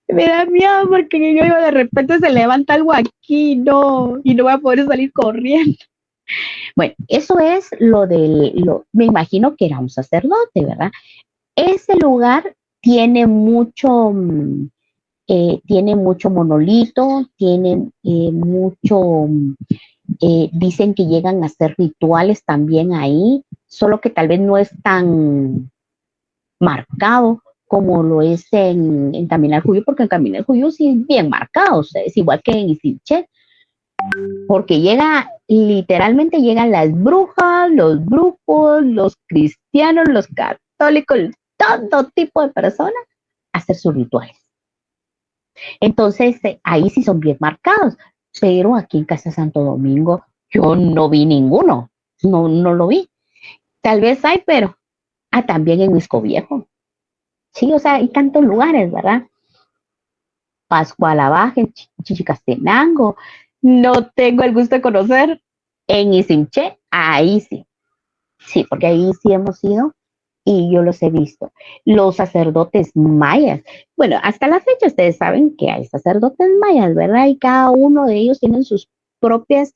Me da miedo porque yo digo, de repente se levanta algo aquí, y no voy a poder salir corriendo. Bueno, eso es me imagino que era un sacerdote, ¿verdad? Ese lugar tiene mucho monolito, tiene mucho, dicen que llegan a hacer rituales también ahí, solo que tal vez no es tan marcado como lo es en Caminar Juyú, porque en Caminar Juyú sí es bien marcado, o sea, es igual que en Isilché, porque literalmente llegan las brujas, los brujos, los cristianos, los católicos, todo tipo de personas a hacer sus rituales. Entonces, ahí sí son bien marcados, pero aquí en Casa Santo Domingo yo no vi ninguno, no lo vi. Tal vez hay, pero también en Misco Viejo. Sí, o sea, hay tantos lugares, ¿verdad? Pascuala Baja, en Chichicastenango. No tengo el gusto de conocer. En Isimché, ahí sí. Sí, porque ahí sí hemos ido y yo los he visto. Los sacerdotes mayas. Bueno, hasta la fecha ustedes saben que hay sacerdotes mayas, ¿verdad? Y cada uno de ellos tienen sus propias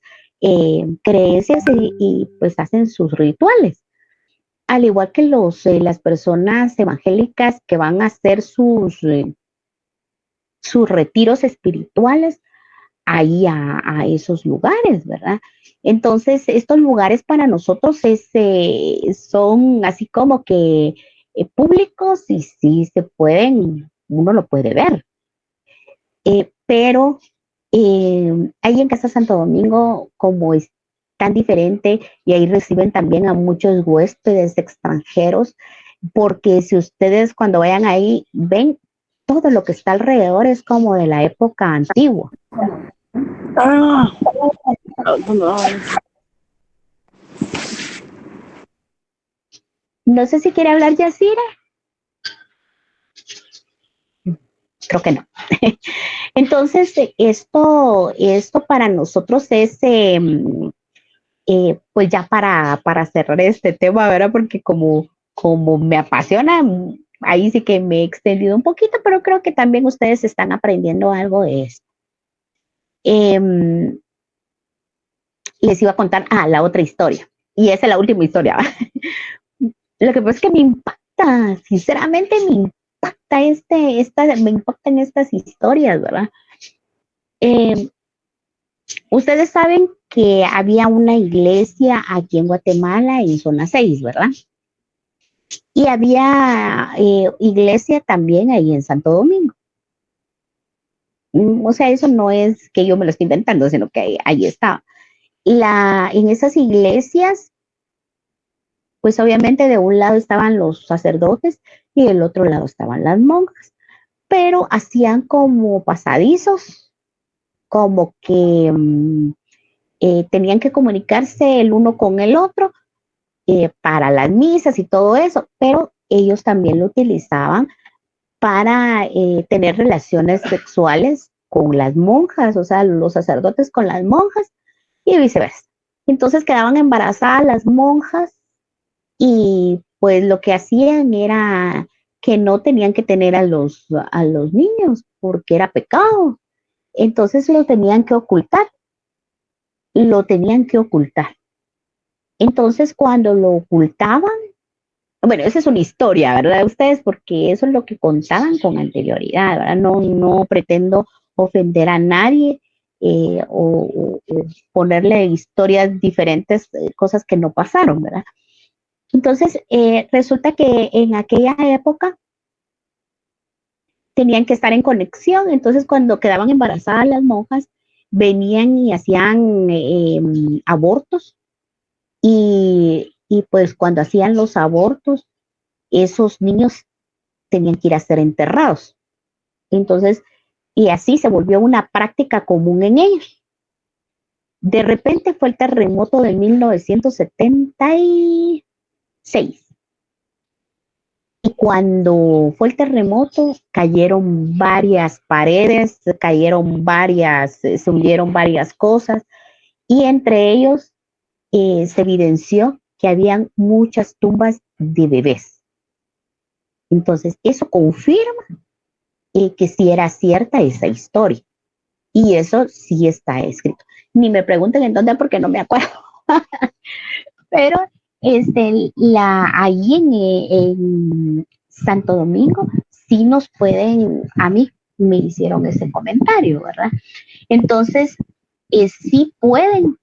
creencias y pues hacen sus rituales. Al igual que las personas evangélicas que van a hacer sus retiros espirituales ahí a esos lugares, ¿verdad? Entonces, estos lugares para nosotros son así como que públicos y sí se pueden, uno lo puede ver. Pero ahí en Casa Santo Domingo, como es tan diferente, y ahí reciben también a muchos huéspedes extranjeros, porque si ustedes cuando vayan ahí ven todo lo que está alrededor es como de la época antigua. Ah, no. No sé si quiere hablar Yacira. Creo que no. Entonces, esto para nosotros es, pues ya para cerrar este tema, ¿verdad? Porque como me apasiona, ahí sí que me he extendido un poquito, pero creo que también ustedes están aprendiendo algo de esto. Les iba a contar, la otra historia. Y esa es la última historia. Lo que pasa es que me impacta, sinceramente me impactan estas historias, ¿verdad? Ustedes saben que había una iglesia aquí en Guatemala, en zona 6, ¿verdad? Y había iglesia también ahí en Santo Domingo. O sea, eso no es que yo me lo estoy inventando, sino que ahí estaba. En esas iglesias, pues obviamente de un lado estaban los sacerdotes y del otro lado estaban las monjas, pero hacían como pasadizos, como que tenían que comunicarse el uno con el otro para las misas y todo eso, pero ellos también lo utilizaban para tener relaciones sexuales con las monjas, o sea, los sacerdotes con las monjas y viceversa. Entonces quedaban embarazadas las monjas y pues lo que hacían era que no tenían que tener a los niños porque era pecado. Entonces lo tenían que ocultar. Entonces cuando lo ocultaban, bueno, esa es una historia, ¿verdad? De ustedes, porque eso es lo que contaban con anterioridad, ¿verdad? No pretendo ofender a nadie o ponerle historias diferentes, cosas que no pasaron, ¿verdad? Entonces, resulta que en aquella época tenían que estar en conexión, entonces cuando quedaban embarazadas las monjas, venían y hacían abortos y pues cuando hacían los abortos, esos niños tenían que ir a ser enterrados. Entonces, y así se volvió una práctica común en ellos. De repente fue el terremoto de 1976. Y cuando fue el terremoto, cayeron varias paredes, se hundieron varias cosas, y entre ellos se evidenció que habían muchas tumbas de bebés. Entonces, eso confirma que sí era cierta esa historia. Y eso sí está escrito. Ni me pregunten en dónde porque no me acuerdo. Pero ahí en Santo Domingo sí nos pueden, a mí me hicieron ese comentario, ¿verdad? Entonces, sí pueden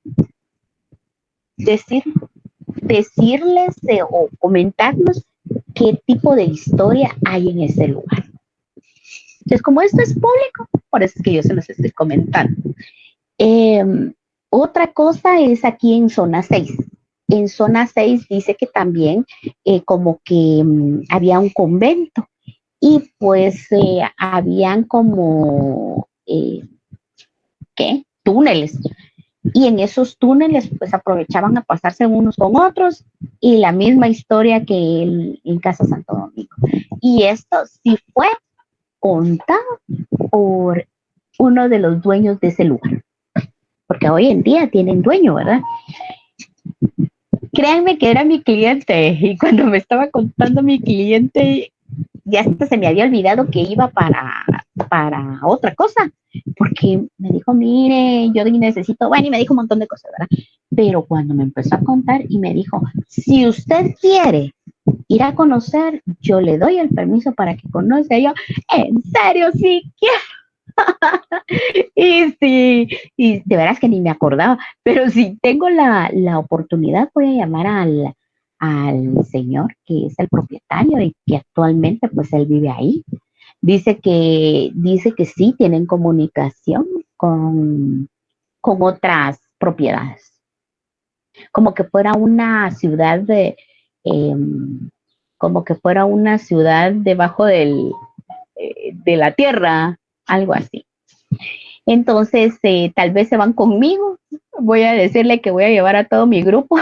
decirles o comentarnos qué tipo de historia hay en ese lugar. Entonces, como esto es público, por eso es que yo se los estoy comentando. Otra cosa es aquí en zona 6. En zona 6 dice que también como que había un convento y pues habían como, ¿qué? Túneles y en esos túneles pues aprovechaban a pasarse unos con otros y la misma historia que en Casa Santo Domingo. Y esto sí fue contado por uno de los dueños de ese lugar, porque hoy en día tienen dueño, ¿verdad? Créanme que era mi cliente y cuando me estaba contando mi cliente ya hasta se me había olvidado que iba para otra cosa, porque me dijo, mire, yo necesito, bueno, y me dijo un montón de cosas, ¿verdad? Pero cuando me empezó a contar y me dijo, si usted quiere ir a conocer, yo le doy el permiso para que conozca. Yo, en serio, sí quiero. Y sí, y de veras que ni me acordaba, pero si tengo la oportunidad, voy a llamar al señor que es el propietario y que actualmente pues él vive ahí. Dice que sí tienen comunicación con otras propiedades, como que fuera una ciudad eh, como que fuera una ciudad debajo de la tierra, algo así. Entonces, tal vez se van conmigo. Voy a decirle que voy a llevar a todo mi grupo.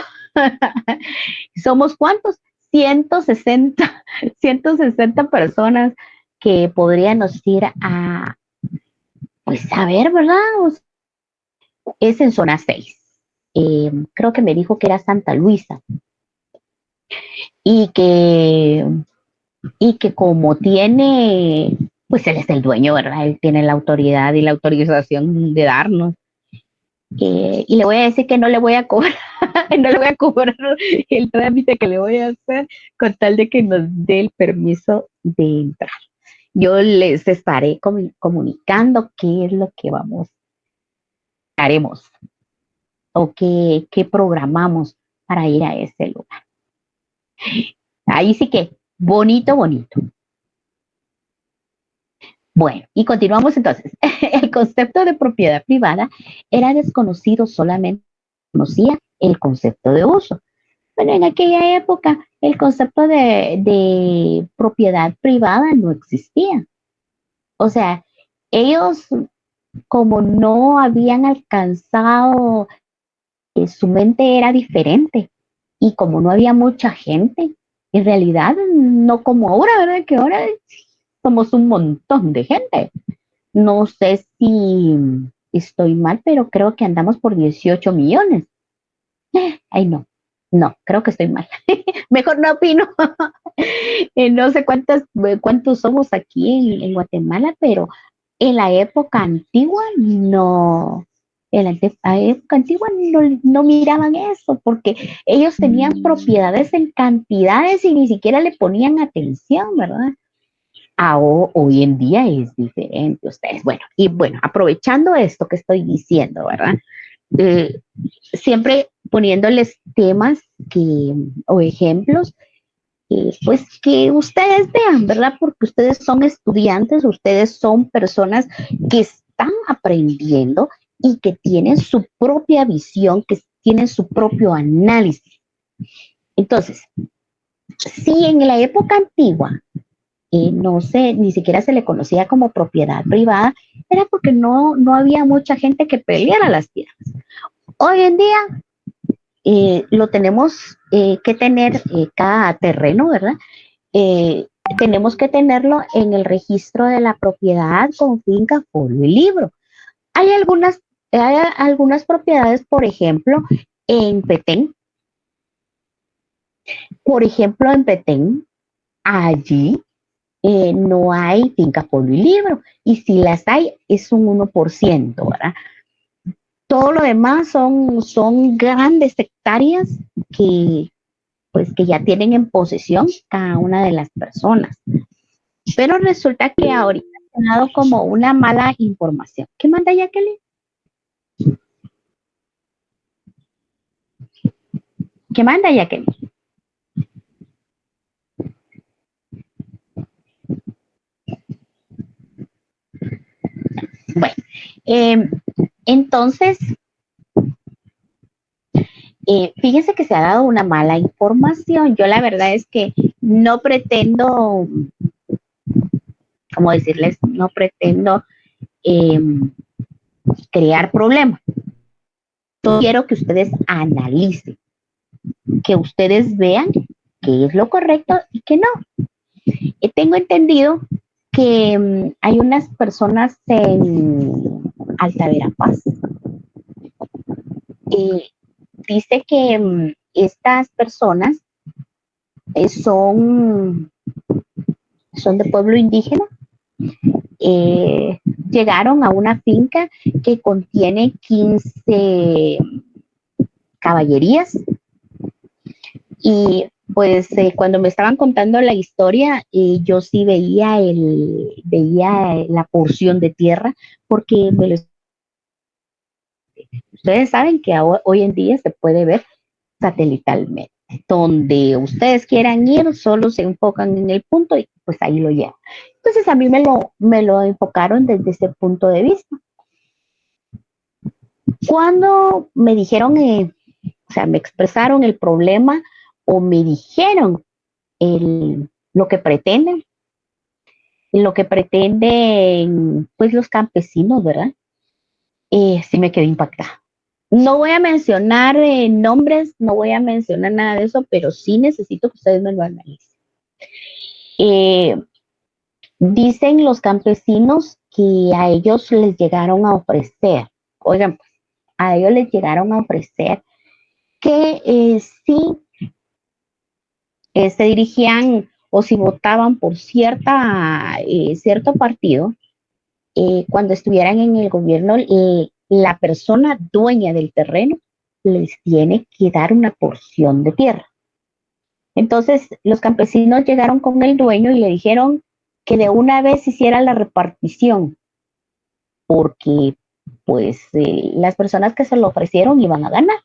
¿Somos cuántos? 160, 160 personas que podríamos ir pues a ver, ¿verdad? Es en zona 6. Creo que me dijo que era Santa Luisa y que, y que como tiene, pues él es el dueño, ¿verdad? Él tiene la autoridad y la autorización de darnos. Y le voy a decir que no le voy a cobrar, no le voy a cobrar el trámite que le voy a hacer con tal de que nos dé el permiso de entrar. Yo les estaré comunicando qué es lo que haremos o qué programamos para ir a ese lugar. Ahí sí que bonito, bonito. Bueno, y continuamos entonces. El concepto de propiedad privada era desconocido, solamente conocía el concepto de uso. Bueno, en aquella época el concepto de propiedad privada no existía. O sea, ellos como no habían alcanzado, su mente era diferente y como no había mucha gente, en realidad no como ahora, ¿verdad? Que ahora somos un montón de gente. No sé si estoy mal, pero creo que andamos por 18 millones. Ay, no, creo que estoy mal. Mejor no opino. No sé cuántos somos aquí en Guatemala, pero en la época antigua no. En la época antigua no miraban eso porque ellos tenían propiedades en cantidades y ni siquiera le ponían atención, ¿verdad? Hoy en día es diferente, ustedes. Bueno, y bueno, aprovechando esto que estoy diciendo, ¿verdad? Siempre poniéndoles temas o ejemplos, pues que ustedes vean, ¿verdad? Porque ustedes son estudiantes, ustedes son personas que están aprendiendo y que tienen su propia visión, que tienen su propio análisis. Entonces, si en la época antigua no sé, ni siquiera se le conocía como propiedad privada, era porque no había mucha gente que peleara las tierras. Hoy en día lo tenemos que tener, cada terreno, ¿verdad? Tenemos que tenerlo en el registro de la propiedad con finca, folio y libro. Hay algunas propiedades, por ejemplo, en Petén. Por ejemplo, en Petén, allí no hay finca, folio y libro. Y si las hay, es un 1%, ¿verdad? Todo lo demás son grandes hectáreas que ya tienen en posesión cada una de las personas. Pero resulta que ahorita ha dado como una mala información. ¿Qué manda Jacqueline? ¿Qué manda Jacqueline? Bueno, entonces, fíjense que se ha dado una mala información. Yo la verdad es que no pretendo, como decirles, no pretendo crear problemas. Yo quiero que ustedes analicen, que ustedes vean qué es lo correcto y qué no. Tengo entendido que hay unas personas en Alta Verapaz. Dice que estas personas son de pueblo indígena. Llegaron a una finca que contiene 15 caballerías y pues cuando me estaban contando la historia, yo sí veía la porción de tierra porque ustedes saben que hoy en día se puede ver satelitalmente. Donde ustedes quieran ir, solo se enfocan en el punto y pues ahí lo llevan. Entonces a mí me lo enfocaron desde ese punto de vista. Cuando me dijeron, o sea, me expresaron el problema o me dijeron lo que pretenden pues los campesinos, ¿verdad? Sí me quedé impactada. No voy a mencionar nombres, no voy a mencionar nada de eso, pero sí necesito que ustedes me lo analicen. Dicen los campesinos que a ellos les llegaron a ofrecer, oigan, pues, a ellos les llegaron a ofrecer que si se dirigían o si votaban por cierto partido, cuando estuvieran en el gobierno, la persona dueña del terreno les tiene que dar una porción de tierra. Entonces, los campesinos llegaron con el dueño y le dijeron que de una vez hiciera la repartición, porque pues las personas que se lo ofrecieron iban a ganar.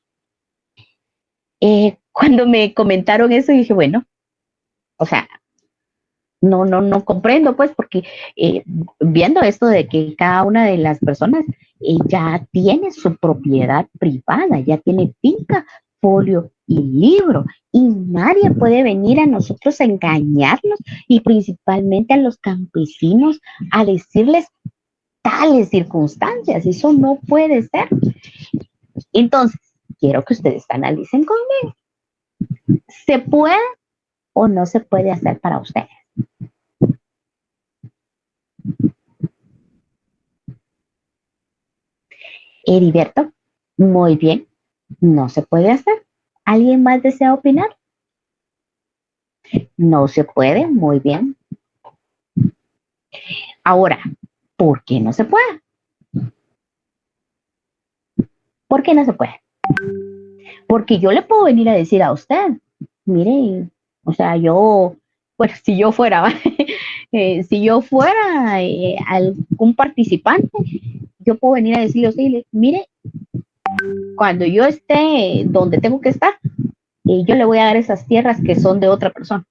Cuando me comentaron eso, dije, bueno, o sea, no comprendo, pues, porque viendo esto de que cada una de las personas ya tiene su propiedad privada, ya tiene finca, folio y libro, y nadie puede venir a nosotros a engañarnos y principalmente a los campesinos a decirles tales circunstancias. Eso no puede ser. Entonces, quiero que ustedes analicen conmigo. ¿Se puede o no se puede hacer para ustedes? Heriberto, muy bien, no se puede hacer. ¿Alguien más desea opinar? No se puede, muy bien. Ahora, ¿por qué no se puede? ¿Por qué no se puede? Porque yo le puedo venir a decir a usted, mire, o sea, bueno, si yo fuera, si yo fuera algún participante, yo puedo venir a decirle a usted, mire, cuando yo esté donde tengo que estar, yo le voy a dar esas tierras que son de otra persona.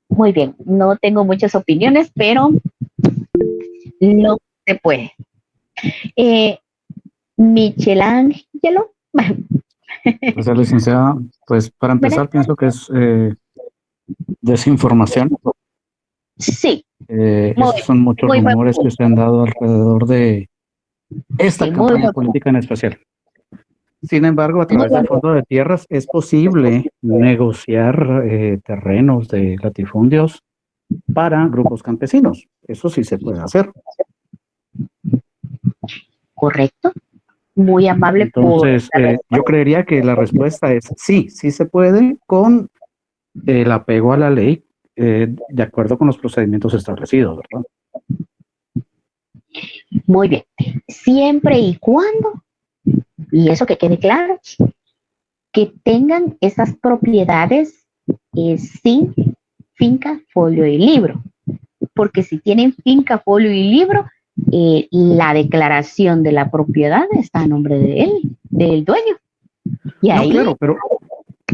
Muy bien, no tengo muchas opiniones, pero no se puede. Michelangelo. Gracias, licenciada. Pues para empezar, pienso que es desinformación. Sí. Esos son muchos rumores que se han dado alrededor de esta campaña política en especial. Sin embargo, a través del Fondo de Tierras es posible negociar terrenos de latifundios para grupos campesinos. Eso sí se puede hacer. Correcto. Muy amable. Entonces, yo creería que la respuesta es sí, sí se puede con el apego a la ley de acuerdo con los procedimientos establecidos, ¿verdad? Muy bien. Siempre y cuando, y eso que quede claro, que tengan esas propiedades sin finca, folio y libro. Porque si tienen finca, folio y libro, la declaración de la propiedad está a nombre de él, del dueño. Y ahí, no, claro,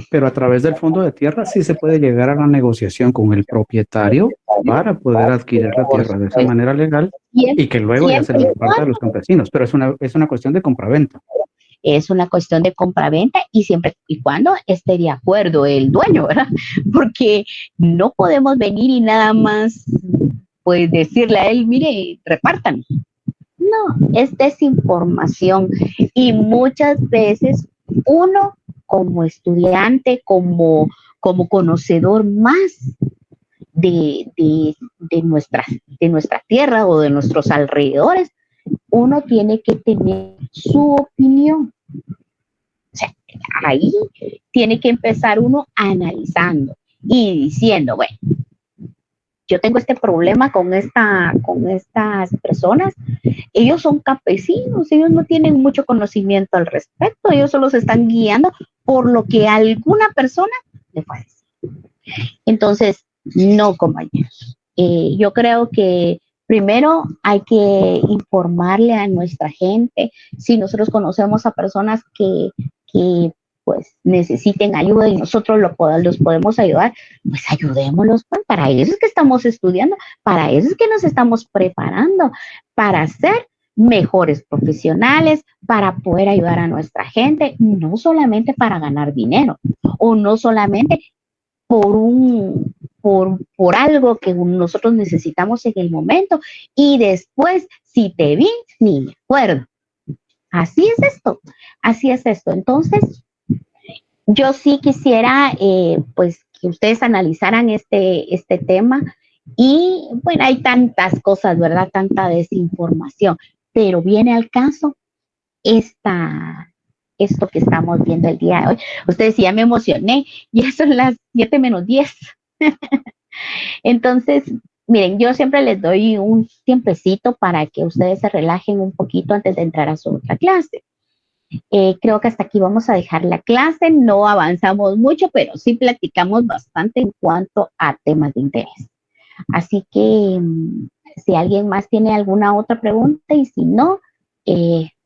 pero a través del Fondo de Tierra sí se puede llegar a la negociación con el propietario para poder adquirir la tierra de esa manera legal y que luego ya se le reparta a los campesinos. Pero es una cuestión de compraventa. Es una cuestión de compraventa y siempre y cuando esté de acuerdo el dueño, ¿verdad? Porque no podemos venir y nada más pues decirle a él, mire, repártanos. No, es desinformación y muchas veces uno como estudiante, como conocedor más de nuestra tierra o de nuestros alrededores, uno tiene que tener su opinión. O sea, ahí tiene que empezar uno analizando y diciendo, bueno, yo tengo este problema con estas personas, ellos son campesinos, ellos no tienen mucho conocimiento al respecto, ellos solo se están guiando por lo que alguna persona le puede decir. Entonces, no, compañeros. Yo creo que primero hay que informarle a nuestra gente. Si nosotros conocemos a personas que pues necesiten ayuda y nosotros los podemos ayudar, pues ayudémoslos. Pues, para eso es que estamos estudiando, para eso es que nos estamos preparando, para ser mejores profesionales, para poder ayudar a nuestra gente, no solamente para ganar dinero o no solamente por algo que nosotros necesitamos en el momento y después, si te vi, ni me acuerdo. Así es esto, así es esto. Entonces, yo sí quisiera, pues, que ustedes analizaran este tema y, bueno, hay tantas cosas, ¿verdad? Tanta desinformación, pero viene al caso esto que estamos viendo el día de hoy. Ustedes ya me emocioné, ya son las 7:10. Entonces, miren, yo siempre les doy un tiempecito para que ustedes se relajen un poquito antes de entrar a su otra clase. Creo que hasta aquí vamos a dejar la clase, no avanzamos mucho, pero sí platicamos bastante en cuanto a temas de interés. Así que si alguien más tiene alguna otra pregunta y si no,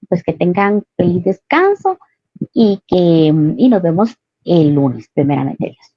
pues que tengan feliz descanso y nos vemos el lunes, primeramente Dios.